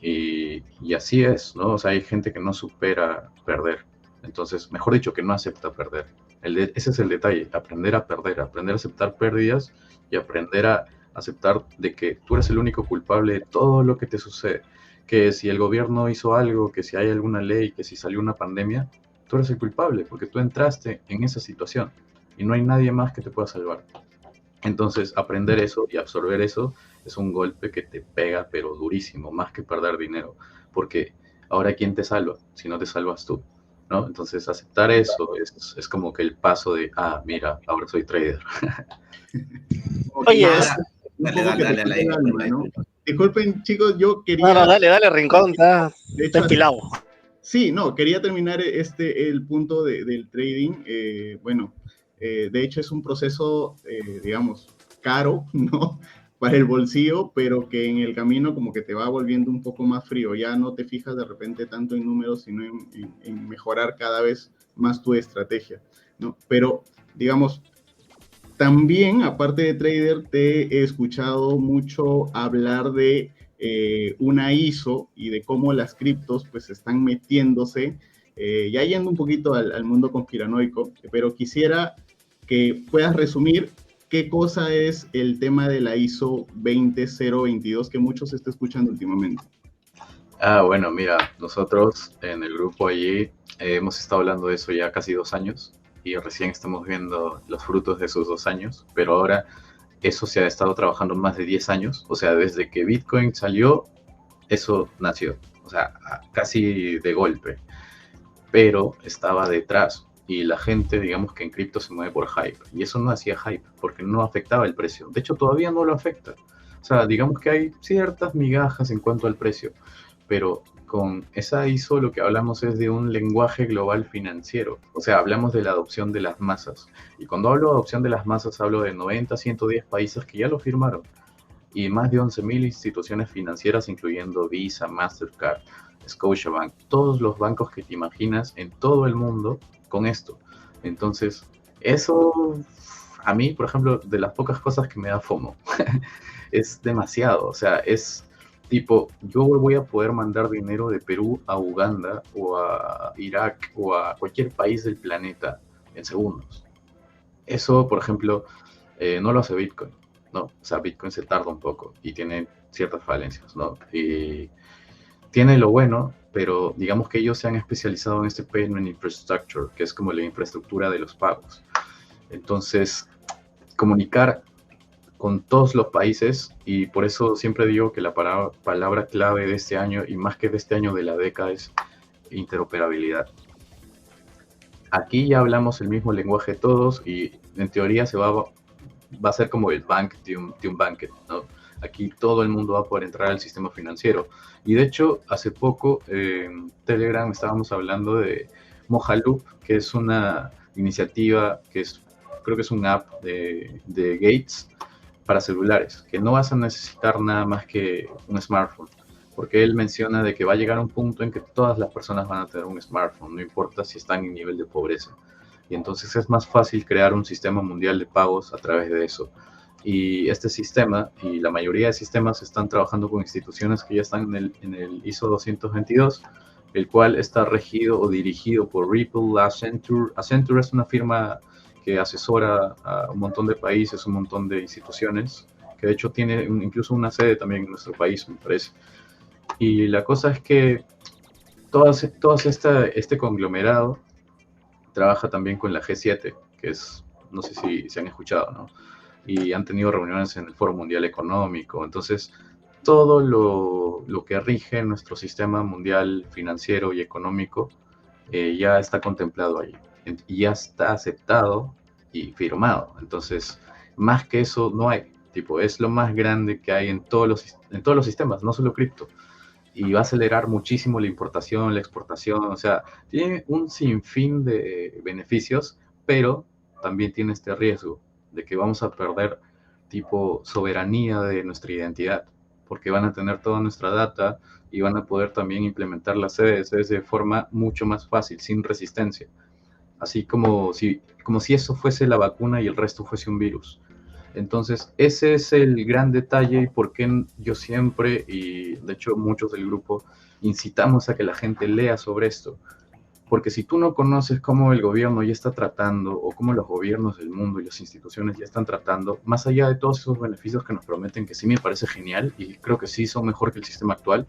Y así es, ¿no? O sea, hay gente que no supera perder. Entonces, mejor dicho, que no acepta perder. Ese es el detalle, aprender a perder, aprender a aceptar pérdidas y aprender a aceptar de que tú eres el único culpable de todo lo que te sucede. Que si el gobierno hizo algo, que si hay alguna ley, que si salió una pandemia, tú eres el culpable porque tú entraste en esa situación y no hay nadie más que te pueda salvar. Entonces, aprender eso y absorber eso es un golpe que te pega, pero durísimo, más que perder dinero. Porque ahora, ¿quién te salva si no te salvas tú? ¿No? Entonces, aceptar eso es como que el paso de, mira, ahora soy trader. Oye, Dale. ¿no? Disculpen, chicos, yo quería... No, dale, Rincón, está empilado. Sí, no, quería terminar el punto del trading. Bueno, de hecho es un proceso, digamos, caro, ¿no? Para el bolsillo, pero que en el camino como que te va volviendo un poco más frío. Ya no te fijas de repente tanto en números, sino en mejorar cada vez más tu estrategia, ¿no? Pero, digamos, también, aparte de trader, te he escuchado mucho hablar de una ISO y de cómo las criptos pues están metiéndose, ya yendo un poquito al mundo conspiranoico, pero quisiera que puedas resumir qué cosa es el tema de la ISO 20022 que muchos se está escuchando últimamente. Bueno, mira, nosotros en el grupo allí hemos estado hablando de eso ya casi 2 años y recién estamos viendo los frutos de esos 2 años, pero ahora eso se ha estado trabajando más de 10 años, o sea, desde que Bitcoin salió, eso nació, o sea, casi de golpe, pero estaba detrás y la gente, digamos que en cripto se mueve por hype, y eso no hacía hype, porque no afectaba el precio, de hecho todavía no lo afecta, o sea, digamos que hay ciertas migajas en cuanto al precio, pero con esa ISO lo que hablamos es de un lenguaje global financiero, o sea, hablamos de la adopción de las masas, y cuando hablo de adopción de las masas hablo de 90, 110 países que ya lo firmaron, y más de 11.000 instituciones financieras, incluyendo Visa, Mastercard, Scotiabank, todos los bancos que te imaginas en todo el mundo con esto. Entonces, eso a mí, por ejemplo, de las pocas cosas que me da FOMO, es demasiado, o sea, es tipo, yo voy a poder mandar dinero de Perú a Uganda o a Irak o a cualquier país del planeta en segundos. Eso, por ejemplo, no lo hace Bitcoin, ¿no? O sea, Bitcoin se tarda un poco y tiene ciertas falencias, ¿no? Y tiene lo bueno, pero digamos que ellos se han especializado en este Payment Infrastructure, que es como la infraestructura de los pagos. Entonces, comunicar con todos los países, y por eso siempre digo que la palabra clave de este año, y más que de este año, de la década, es interoperabilidad. Aquí ya hablamos el mismo lenguaje todos y en teoría va a ser como el bank de un banquet, ¿no? Aquí todo el mundo va a poder entrar al sistema financiero. Y de hecho, hace poco en Telegram estábamos hablando de Mojaloop, que es una iniciativa creo que es una app de Gates para celulares, que no vas a necesitar nada más que un smartphone, porque él menciona de que va a llegar un punto en que todas las personas van a tener un smartphone, no importa si están en nivel de pobreza. Y entonces es más fácil crear un sistema mundial de pagos a través de eso. Y este sistema, y la mayoría de sistemas, están trabajando con instituciones que ya están en el ISO 222, el cual está regido o dirigido por Ripple, Accenture. Accenture es una firma que asesora a un montón de países, un montón de instituciones, que de hecho tiene incluso una sede también en nuestro país, me parece. Y la cosa es que este conglomerado trabaja también con la G7, que es, no sé si se han escuchado, ¿no? Y han tenido reuniones en el Foro Mundial Económico. Entonces, todo lo que rige nuestro sistema mundial financiero y económico ya está contemplado ahí. Y ya está aceptado y firmado. Entonces, más que eso no hay. Tipo, es lo más grande que hay en todos los sistemas, no solo cripto. Y va a acelerar muchísimo la importación, la exportación, o sea, tiene un sinfín de beneficios, pero también tiene este riesgo de que vamos a perder tipo soberanía de nuestra identidad, porque van a tener toda nuestra data y van a poder también implementar las CBDCs de forma mucho más fácil, sin resistencia. Así como si eso fuese la vacuna y el resto fuese un virus. Entonces, ese es el gran detalle y por qué yo siempre, y de hecho muchos del grupo, incitamos a que la gente lea sobre esto. Porque si tú no conoces cómo el gobierno ya está tratando, o cómo los gobiernos del mundo y las instituciones ya están tratando, más allá de todos esos beneficios que nos prometen, que sí me parece genial, y creo que sí son mejor que el sistema actual,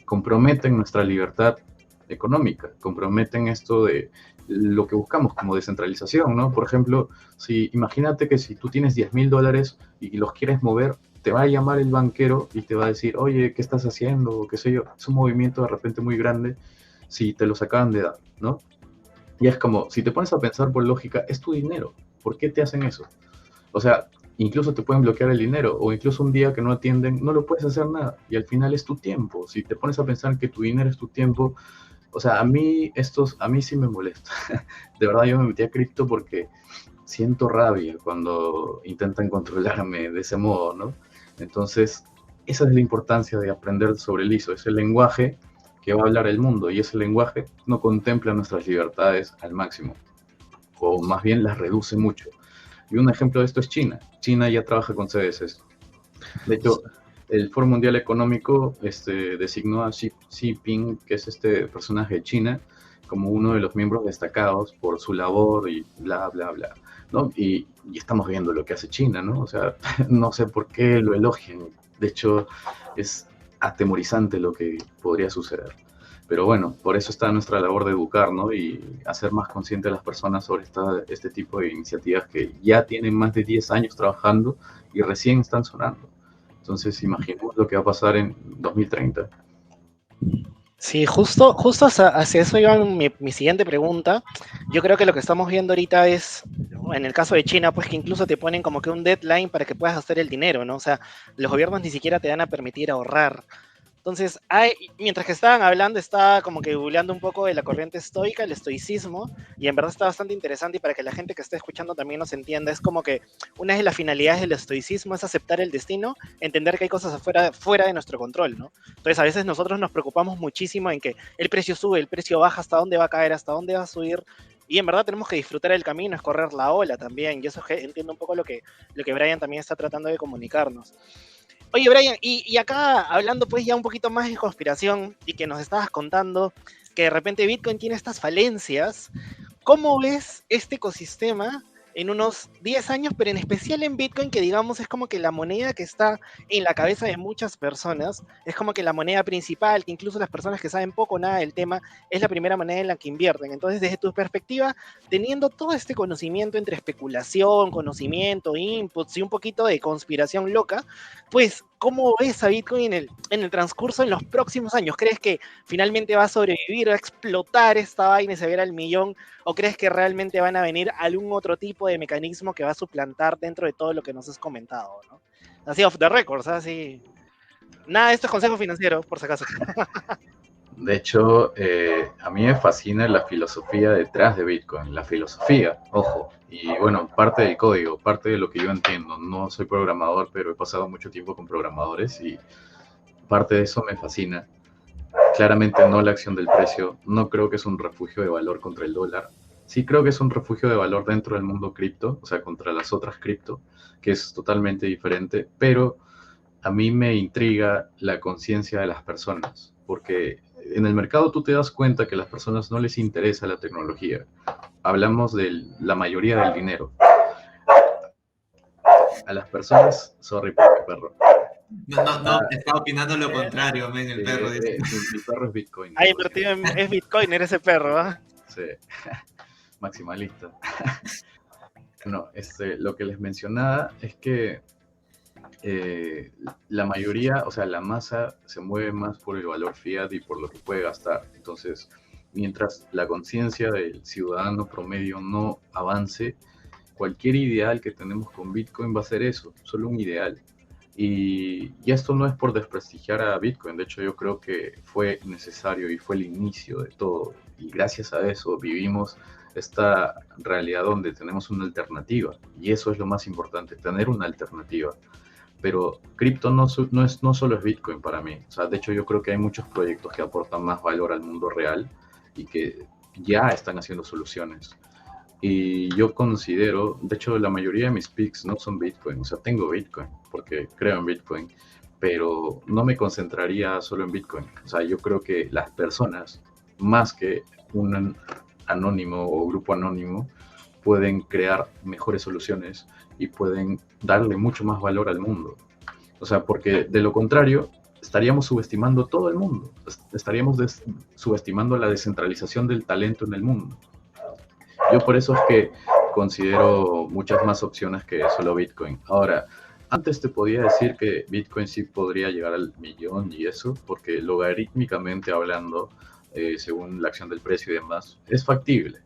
comprometen nuestra libertad económica, comprometen esto de lo que buscamos como descentralización, ¿no? Por ejemplo, imagínate que si tú tienes $10,000 y los quieres mover, te va a llamar el banquero y te va a decir, oye, ¿qué estás haciendo? O qué sé yo, es un movimiento de repente muy grande si te los acaban de dar, ¿no? Y es como, si te pones a pensar por lógica, es tu dinero, ¿por qué te hacen eso? O sea, incluso te pueden bloquear el dinero, o incluso un día que no atienden, no lo puedes hacer nada, y al final es tu tiempo. Si te pones a pensar que tu dinero es tu tiempo, o sea, a mí sí me molesta. De verdad, yo me metí a cripto porque siento rabia cuando intentan controlarme de ese modo, ¿no? Entonces, esa es la importancia de aprender sobre el ISO, es el lenguaje que va a hablar el mundo, y ese lenguaje no contempla nuestras libertades al máximo, o más bien las reduce mucho. Y un ejemplo de esto es China. China ya trabaja con CBDCs. De hecho, el Foro Mundial Económico designó a Xi Jinping, que es este personaje de China, como uno de los miembros destacados por su labor y bla, bla, bla, ¿no? Y estamos viendo lo que hace China, ¿no? O sea, no sé por qué lo elogian. De hecho, es atemorizante lo que podría suceder. Pero bueno, por eso está nuestra labor de educar, ¿no? Y hacer más consciente a las personas sobre este tipo de iniciativas que ya tienen más de 10 años trabajando y recién están sonando. Entonces, imaginemos lo que va a pasar en 2030. Sí, justo hacia eso iba mi siguiente pregunta. Yo creo que lo que estamos viendo ahorita es, en el caso de China, pues que incluso te ponen como que un deadline para que puedas hacer el dinero, ¿no? O sea, los gobiernos ni siquiera te van a permitir ahorrar. Entonces, mientras que estaban hablando, estaba como que googleando un poco de la corriente estoica, el estoicismo, y en verdad está bastante interesante, y para que la gente que esté escuchando también nos entienda, es como que una de las finalidades del estoicismo es aceptar el destino, entender que hay cosas fuera de nuestro control, ¿no? Entonces, a veces nosotros nos preocupamos muchísimo en que el precio sube, el precio baja, hasta dónde va a caer, hasta dónde va a subir, y en verdad tenemos que disfrutar el camino, es correr la ola también, y eso es que entiendo un poco lo que Brian también está tratando de comunicarnos. Oye, Brian, y acá hablando pues ya un poquito más de conspiración y que nos estabas contando que de repente Bitcoin tiene estas falencias, ¿cómo ves este ecosistema en unos 10 años, pero en especial en Bitcoin, que digamos es como que la moneda que está en la cabeza de muchas personas, es como que la moneda principal, que incluso las personas que saben poco o nada del tema, es la primera moneda en la que invierten. Entonces, desde tu perspectiva, teniendo todo este conocimiento entre especulación, conocimiento, inputs y un poquito de conspiración loca, pues, ¿cómo ves a Bitcoin en el transcurso en los próximos años? ¿Crees que finalmente va a sobrevivir, va a explotar esta vaina y se verá al millón? ¿O crees que realmente van a venir algún otro tipo de mecanismo que va a suplantar dentro de todo lo que nos has comentado, ¿no? Así off the record, así. Nada, esto es consejo financiero, por si acaso. De hecho, a mí me fascina la filosofía detrás de Bitcoin, la filosofía, ojo, y bueno, parte del código, parte de lo que yo entiendo. No soy programador, pero he pasado mucho tiempo con programadores y parte de eso me fascina. Claramente no la acción del precio, no creo que es un refugio de valor contra el dólar. Sí creo que es un refugio de valor dentro del mundo cripto, o sea, contra las otras cripto, que es totalmente diferente, pero a mí me intriga la conciencia de las personas, porque en el mercado tú te das cuenta que a las personas no les interesa la tecnología. Hablamos de la mayoría del dinero. A las personas, sorry por mi perro. No, está opinando lo contrario, men, el perro. Dice. Mi perro es Bitcoin. Ha invertido es Bitcoin, eres ese perro, ¿ah? Sí, maximalista. No, lo que les mencionaba es que la mayoría, o sea, la masa se mueve más por el valor fiat y por lo que puede gastar. Entonces, mientras la conciencia del ciudadano promedio no avance, cualquier ideal que tenemos con Bitcoin va a ser eso, solo un ideal. Y esto no es por desprestigiar a Bitcoin, de hecho yo creo que fue necesario y fue el inicio de todo. Y gracias a eso vivimos esta realidad donde tenemos una alternativa. Y eso es lo más importante, tener una alternativa. Pero cripto no solo es Bitcoin para mí. O sea, de hecho yo creo que hay muchos proyectos que aportan más valor al mundo real y que ya están haciendo soluciones. Y yo considero, de hecho la mayoría de mis picks no son Bitcoin, o sea, tengo Bitcoin porque creo en Bitcoin, pero no me concentraría solo en Bitcoin. O sea, yo creo que las personas, más que un anónimo o grupo anónimo, pueden crear mejores soluciones y pueden darle mucho más valor al mundo. O sea, porque de lo contrario, estaríamos subestimando todo el mundo, estaríamos subestimando la descentralización del talento en el mundo. Yo por eso es que considero muchas más opciones que solo Bitcoin. Ahora, antes te podía decir que Bitcoin sí podría llegar al millón y eso, porque logarítmicamente hablando, según la acción del precio y demás, es factible.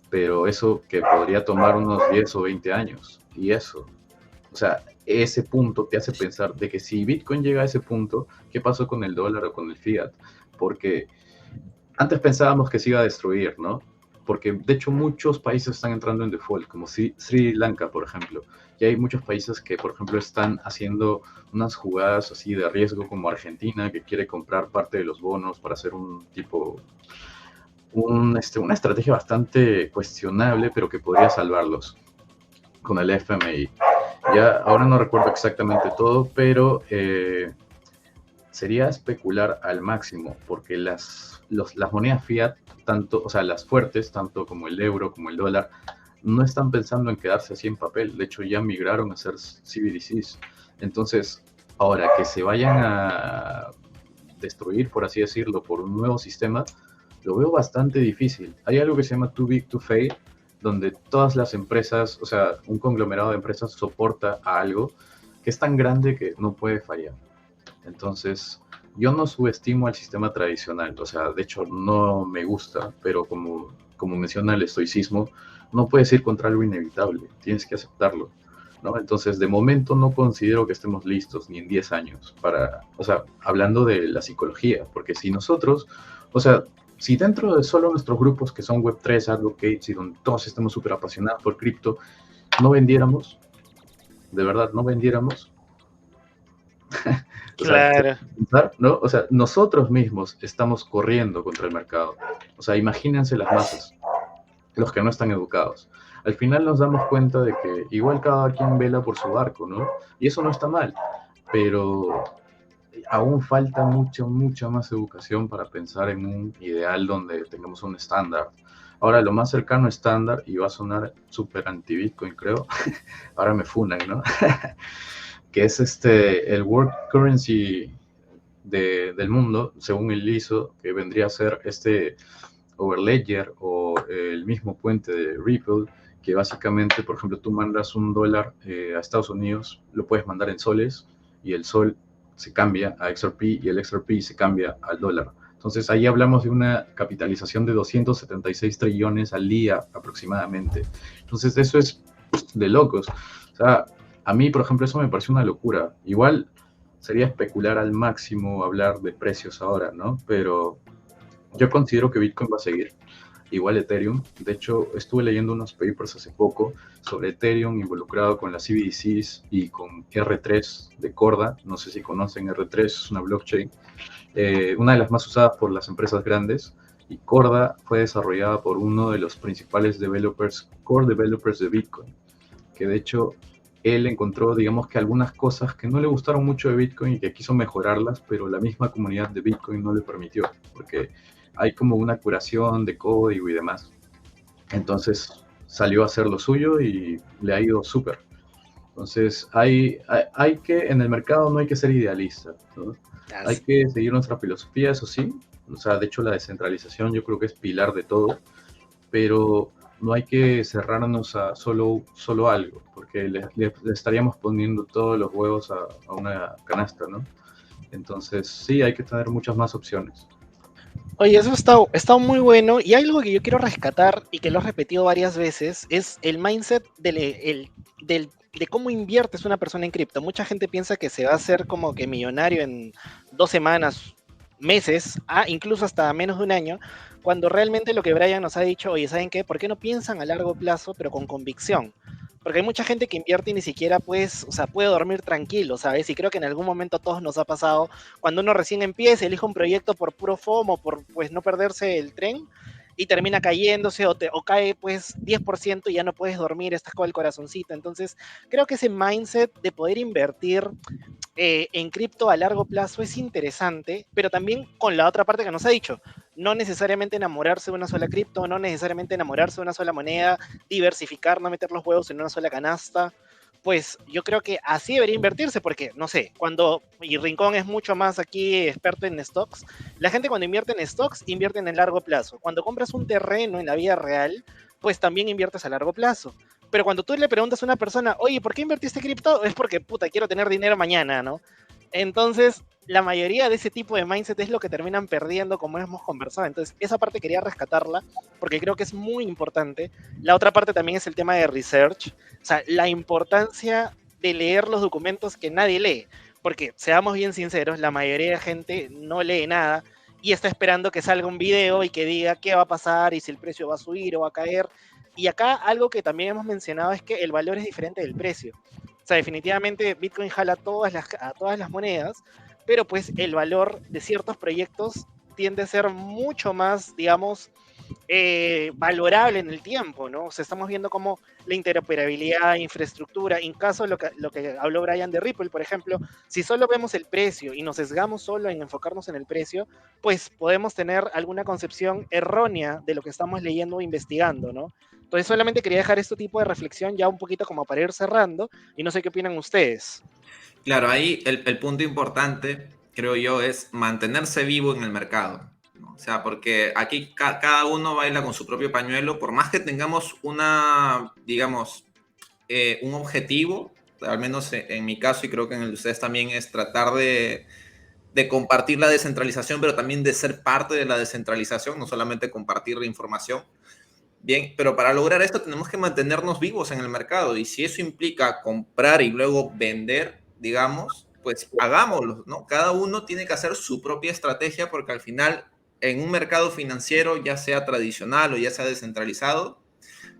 Pero eso que podría tomar unos 10 o 20 años. Y eso, o sea, ese punto te hace pensar de que si Bitcoin llega a ese punto, ¿qué pasó con el dólar o con el fiat? Porque antes pensábamos que se iba a destruir, ¿no? Porque de hecho muchos países están entrando en default, como Sri Lanka, por ejemplo. Y hay muchos países que, por ejemplo, están haciendo unas jugadas así de riesgo, como Argentina, que quiere comprar parte de los bonos para hacer un tipo, una estrategia bastante cuestionable, pero que podría salvarlos con el FMI. Ya ahora no recuerdo exactamente todo, pero sería especular al máximo, porque las monedas fiat, tanto, o sea, las fuertes, tanto como el euro, como el dólar, no están pensando en quedarse así en papel. De hecho, ya migraron a ser CBDCs. Entonces, ahora que se vayan a destruir, por así decirlo, por un nuevo sistema, lo veo bastante difícil. Hay algo que se llama too big to fail, donde todas las empresas, o sea, un conglomerado de empresas soporta a algo que es tan grande que no puede fallar. Entonces, yo no subestimo al sistema tradicional, o sea, de hecho no me gusta, pero como menciona el estoicismo, no puedes ir contra algo inevitable, tienes que aceptarlo, ¿no? Entonces, de momento no considero que estemos listos ni en 10 años para, o sea, hablando de la psicología, porque si nosotros, o sea, si dentro de solo nuestros grupos que son Web3 Advocates y donde todos estamos súper apasionados por cripto, no vendiéramos, de verdad, no vendiéramos, Claro. ¿no? O sea, nosotros mismos estamos corriendo contra el mercado. O sea, imagínense las masas, los que no están educados. Al final nos damos cuenta de que igual cada quien vela por su barco, ¿no? Y eso no está mal, pero aún falta mucha más educación para pensar en un ideal donde tengamos un estándar. Ahora lo más cercano estándar, y va a sonar súper anti-Bitcoin, creo, ahora me funan, ¿no? Que es el World Currency del mundo, según el ISO, que vendría a ser Overledger o el mismo puente de Ripple, que básicamente, por ejemplo, tú mandas $1 a Estados Unidos, lo puedes mandar en soles y el sol se cambia a XRP y el XRP se cambia al dólar. Entonces ahí hablamos de una capitalización de 276 trillones al día aproximadamente. Entonces eso es de locos. O sea, a mí, por ejemplo, eso me parece una locura. Igual sería especular al máximo hablar de precios ahora, ¿no? Pero yo considero que Bitcoin va a seguir, igual Ethereum. De hecho, estuve leyendo unos papers hace poco sobre Ethereum involucrado con las CBDCs y con R3 de Corda. No sé si conocen R3, es una blockchain, una de las más usadas por las empresas grandes. Y Corda fue desarrollada por uno de los principales core developers de Bitcoin, que de hecho él encontró, digamos que algunas cosas que no le gustaron mucho de Bitcoin y que quiso mejorarlas, pero la misma comunidad de Bitcoin no le permitió, porque hay como una curación de código y demás. Entonces salió a hacer lo suyo y le ha ido súper. Entonces hay que, en el mercado no hay que ser idealista, ¿no? Hay que seguir nuestra filosofía, eso sí. O sea, de hecho la descentralización yo creo que es pilar de todo, pero no hay que cerrarnos a solo algo, porque le estaríamos poniendo todos los huevos a una canasta, ¿no? Entonces sí, hay que tener muchas más opciones. Oye, eso está muy bueno. Y algo que yo quiero rescatar y que lo he repetido varias veces es el mindset de cómo inviertes una persona en cripto. Mucha gente piensa que se va a hacer como que millonario en 2 semanas, meses, incluso hasta menos de un año, cuando realmente lo que Brian nos ha dicho, oye, ¿saben qué? ¿Por qué no piensan a largo plazo, pero con convicción? Porque hay mucha gente que invierte y ni siquiera pues, o sea, puede dormir tranquilo, ¿sabes? Y creo que en algún momento a todos nos ha pasado, cuando uno recién empieza, elige un proyecto por puro FOMO, por pues no perderse el tren, y termina cayéndose o cae pues 10% y ya no puedes dormir, estás con el corazoncito. Entonces, creo que ese mindset de poder invertir en cripto a largo plazo es interesante, pero también con la otra parte que nos ha dicho, no necesariamente enamorarse de una sola cripto, no necesariamente enamorarse de una sola moneda, diversificar, no meter los huevos en una sola canasta. Pues yo creo que así debería invertirse, porque, no sé, y Rincón es mucho más aquí experto en stocks, la gente cuando invierte en stocks, invierte en el largo plazo. Cuando compras un terreno en la vida real, pues también inviertes a largo plazo. Pero cuando tú le preguntas a una persona, oye, ¿por qué invertiste cripto? Es porque, puta, quiero tener dinero mañana, ¿no? Entonces, la mayoría de ese tipo de mindset es lo que terminan perdiendo, como hemos conversado. Entonces, esa parte quería rescatarla, porque creo que es muy importante. La otra parte también es el tema de research, o sea, la importancia de leer los documentos que nadie lee, porque, seamos bien sinceros, la mayoría de gente no lee nada y está esperando que salga un video y que diga qué va a pasar y si el precio va a subir o va a caer. Y acá algo que también hemos mencionado es que el valor es diferente del precio. O sea, definitivamente Bitcoin jala a todas las monedas, pero pues el valor de ciertos proyectos tiende a ser mucho más, digamos, valorable en el tiempo, ¿no? O sea, estamos viendo cómo la interoperabilidad, infraestructura, en caso de lo que habló Brian de Ripple, por ejemplo, si solo vemos el precio y nos sesgamos solo en enfocarnos en el precio, pues podemos tener alguna concepción errónea de lo que estamos leyendo o investigando, ¿no? Entonces solamente quería dejar este tipo de reflexión ya un poquito como para ir cerrando y no sé qué opinan ustedes. Claro, ahí el punto importante, creo yo, es mantenerse vivo en el mercado, ¿no? O sea, porque aquí cada uno baila con su propio pañuelo, por más que tengamos digamos, un objetivo, al menos en mi caso y creo que en el de ustedes también, es tratar de compartir la descentralización, pero también de ser parte de la descentralización, no solamente compartir la información. Bien, pero para lograr esto tenemos que mantenernos vivos en el mercado, y si eso implica comprar y luego vender, digamos, pues hagámoslo, ¿no? Cada uno tiene que hacer su propia estrategia, porque al final en un mercado financiero, ya sea tradicional o ya sea descentralizado,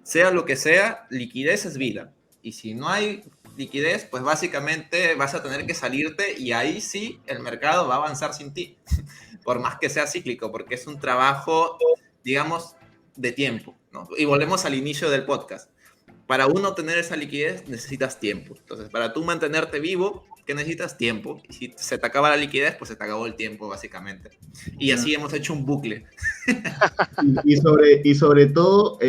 sea lo que sea, liquidez es vida. Y si no hay liquidez, pues básicamente vas a tener que salirte, y ahí sí el mercado va a avanzar sin ti, por más que sea cíclico, porque es un trabajo, digamos, de tiempo, ¿no? Y volvemos al inicio del podcast. Para uno tener esa liquidez necesitas tiempo. Entonces, para tú mantenerte vivo, ¿Qué necesitas? Tiempo. Y si se te acaba la liquidez, pues se te acabó el tiempo, básicamente. Y así hemos hecho un bucle. Y sobre todo,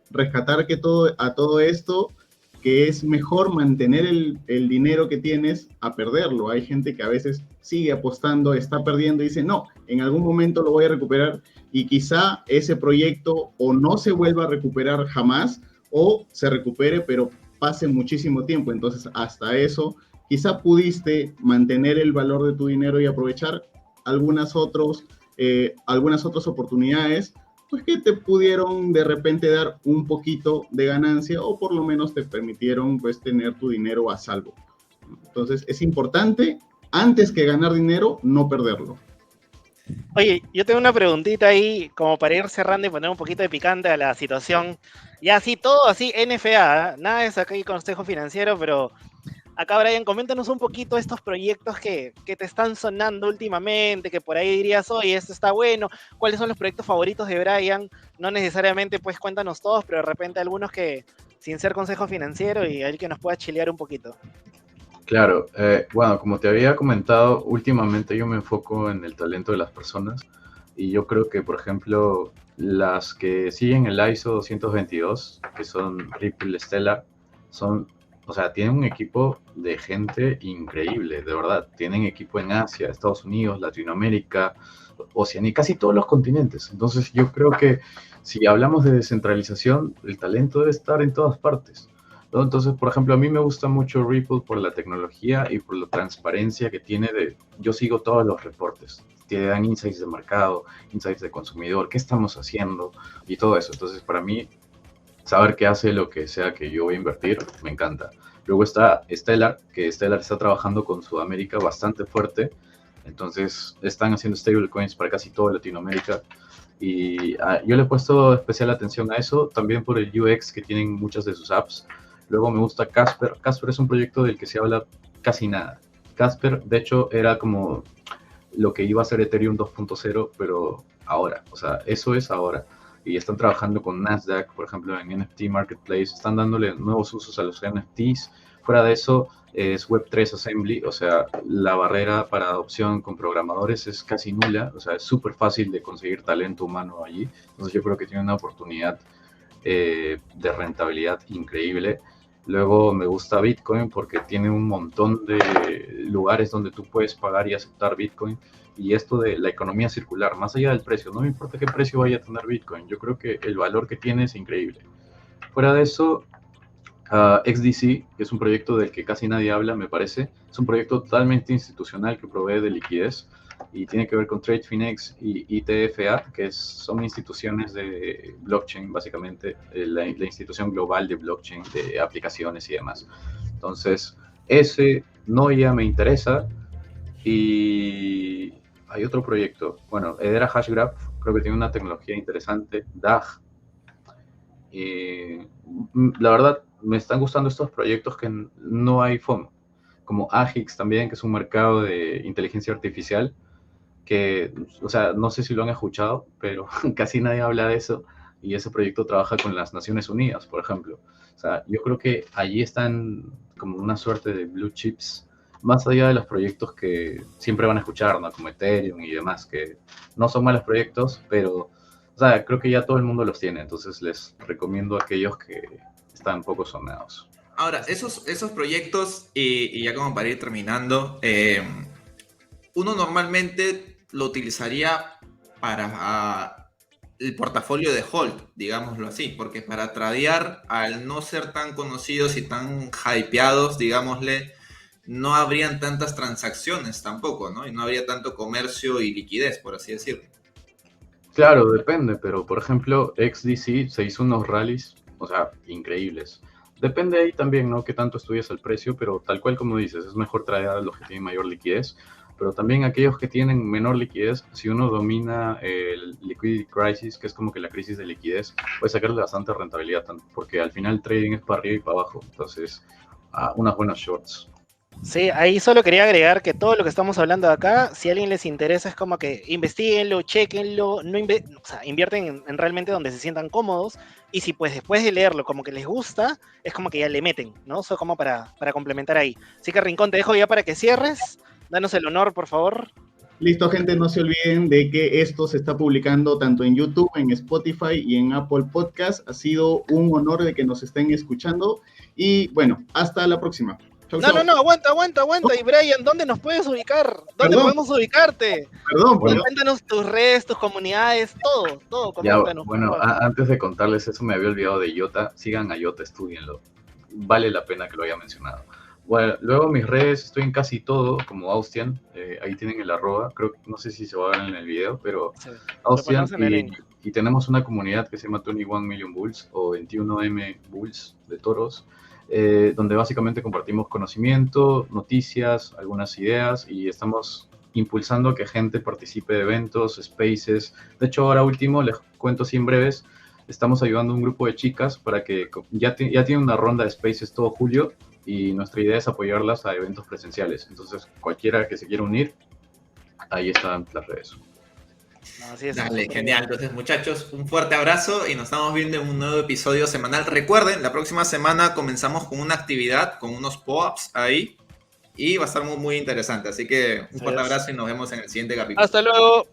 rescatar que a todo esto, que es mejor mantener el dinero que tienes a perderlo. Hay gente que a veces sigue apostando, está perdiendo y dice, no, en algún momento lo voy a recuperar, y quizá ese proyecto o no se vuelva a recuperar jamás, o se recupere, pero pase muchísimo tiempo. Entonces, hasta eso, quizá pudiste mantener el valor de tu dinero y aprovechar algunas otras oportunidades, pues que te pudieron de repente dar un poquito de ganancia, o por lo menos te permitieron pues tener tu dinero a salvo. Entonces es importante, antes que ganar dinero, no perderlo. Oye, yo tengo una preguntita ahí, como para ir cerrando y poner un poquito de picante a la situación. Ya así, todo así, NFA, ¿eh? Nada es aquí consejo financiero, pero acá, Brian, coméntanos un poquito estos proyectos que te están sonando últimamente, que por ahí dirías, oye, esto está bueno. ¿Cuáles son los proyectos favoritos de Brian? No necesariamente, pues, cuéntanos todos, pero de repente algunos que, sin ser consejo financiero, y ahí que nos pueda chilear un poquito. Claro, bueno, como te había comentado, últimamente yo me enfoco en el talento de las personas y yo creo que, por ejemplo, las que siguen el ISO 222, que son Ripple Stellar, son, o sea, tienen un equipo de gente increíble, de verdad. Tienen equipo en Asia, Estados Unidos, Latinoamérica, Oceanía, casi todos los continentes. Entonces yo creo que si hablamos de descentralización, el talento debe estar en todas partes, ¿no? Entonces, por ejemplo, a mí me gusta mucho Ripple por la tecnología y por la transparencia que tiene yo sigo todos los reportes, te dan insights de mercado, insights de consumidor, qué estamos haciendo y todo eso. Entonces, para mí, saber qué hace lo que sea que yo voy a invertir, me encanta. Luego está Stellar, que Stellar está trabajando con Sudamérica bastante fuerte, entonces están haciendo stablecoins para casi toda Latinoamérica. Y yo le he puesto especial atención a eso, también por el UX que tienen muchas de sus apps. Luego me gusta Casper. Casper es un proyecto del que se habla casi nada. Casper, de hecho, era como lo que iba a ser Ethereum 2.0, pero ahora, o sea, eso es ahora. Y están trabajando con Nasdaq, por ejemplo, en NFT Marketplace, están dándole nuevos usos a los NFTs. Fuera de eso, es Web3 Assembly, o sea, la barrera para adopción con programadores es casi nula, o sea, es súper fácil de conseguir talento humano allí. Entonces yo creo que tiene una oportunidad de rentabilidad increíble. Luego me gusta Bitcoin porque tiene un montón de lugares donde tú puedes pagar y aceptar Bitcoin. Y esto de la economía circular, más allá del precio, no me importa qué precio vaya a tener Bitcoin, yo creo que el valor que tiene es increíble. Fuera de eso, XDC, que es un proyecto del que casi nadie habla, me parece, es un proyecto totalmente institucional que provee de liquidez y tiene que ver con TradeFinex y ITFA, que son instituciones de blockchain, básicamente, la institución global de blockchain, de aplicaciones y demás. Entonces, ese no ya me interesa. Y hay otro proyecto, bueno, Hedera Hashgraph, creo que tiene una tecnología interesante, DAG. La verdad, me están gustando estos proyectos que no hay FOMO, como Agix también, que es un mercado de inteligencia artificial, que, o sea, no sé si lo han escuchado, pero casi nadie habla de eso, y ese proyecto trabaja con las Naciones Unidas, por ejemplo. O sea, yo creo que allí están como una suerte de blue chips, más allá de los proyectos que siempre van a escuchar, ¿no? Como Ethereum y demás, que no son malos proyectos, pero, o sea, creo que ya todo el mundo los tiene, entonces les recomiendo a aquellos que están poco sonados. Ahora, esos proyectos, y ya como para ir terminando, uno normalmente lo utilizaría para el portafolio de hold, digámoslo así, porque para tradear, al no ser tan conocidos y tan hypeados, digámosle, no habrían tantas transacciones tampoco, ¿no? Y no habría tanto comercio y liquidez, por así decirlo. Claro, depende, pero por ejemplo, XDC se hizo unos rallies, o sea, increíbles. Depende ahí también, ¿no? Qué tanto estudias el precio, pero tal cual como dices, es mejor traer a los que tienen mayor liquidez, pero también aquellos que tienen menor liquidez, si uno domina el liquidity crisis, que es como que la crisis de liquidez, puede sacarle bastante rentabilidad, porque al final el trading es para arriba y para abajo, entonces, unas buenas shorts. Sí, ahí solo quería agregar que todo lo que estamos hablando acá, si a alguien les interesa, es como que investiguenlo, chequenlo, o sea, invierten en realmente donde se sientan cómodos, y si pues después de leerlo como que les gusta, es como que ya le meten, ¿no? Eso como para complementar ahí. Así que Rincón, te dejo ya para que cierres, danos el honor, por favor. Listo, gente, no se olviden de que esto se está publicando tanto en YouTube, en Spotify y en Apple Podcast. Ha sido un honor de que nos estén escuchando y bueno, hasta la próxima. Chau, No, chau. no, no, aguanta. Y Brian, ¿dónde nos puedes ubicar? ¿Dónde Perdón. podemos ubicarte? Perdón, Bueno. Cuéntanos tus redes, tus comunidades, todo, Ya, coméntanos. bueno, por favor. antes de contarles eso, me había olvidado de Iota. Sigan a Iota, estudienlo. Vale la pena que lo haya mencionado. Bueno, luego mis redes, estoy en casi todo, como Austian. Ahí tienen el arroba. Creo, no sé si se va a ver en el video, pero Sí, lo Austian. ponemos en el link. Y tenemos una comunidad que se llama 21 Million Bulls o 21M Bulls de toros, donde básicamente compartimos conocimiento, noticias, algunas ideas y estamos impulsando que gente participe de eventos, spaces. De hecho, ahora último, les cuento así en breves, estamos ayudando a un grupo de chicas para que ya tienen una ronda de spaces todo julio y nuestra idea es apoyarlas a eventos presenciales. Entonces, cualquiera que se quiera unir, ahí están las redes. No, así es, Dale, súper genial. Entonces, muchachos, un fuerte abrazo y nos estamos viendo en un nuevo episodio semanal. Recuerden, la próxima semana comenzamos con una actividad, con unos pop-ups ahí y va a estar muy, muy interesante. Así que un fuerte Así es. abrazo y nos vemos en el siguiente capítulo. Hasta luego.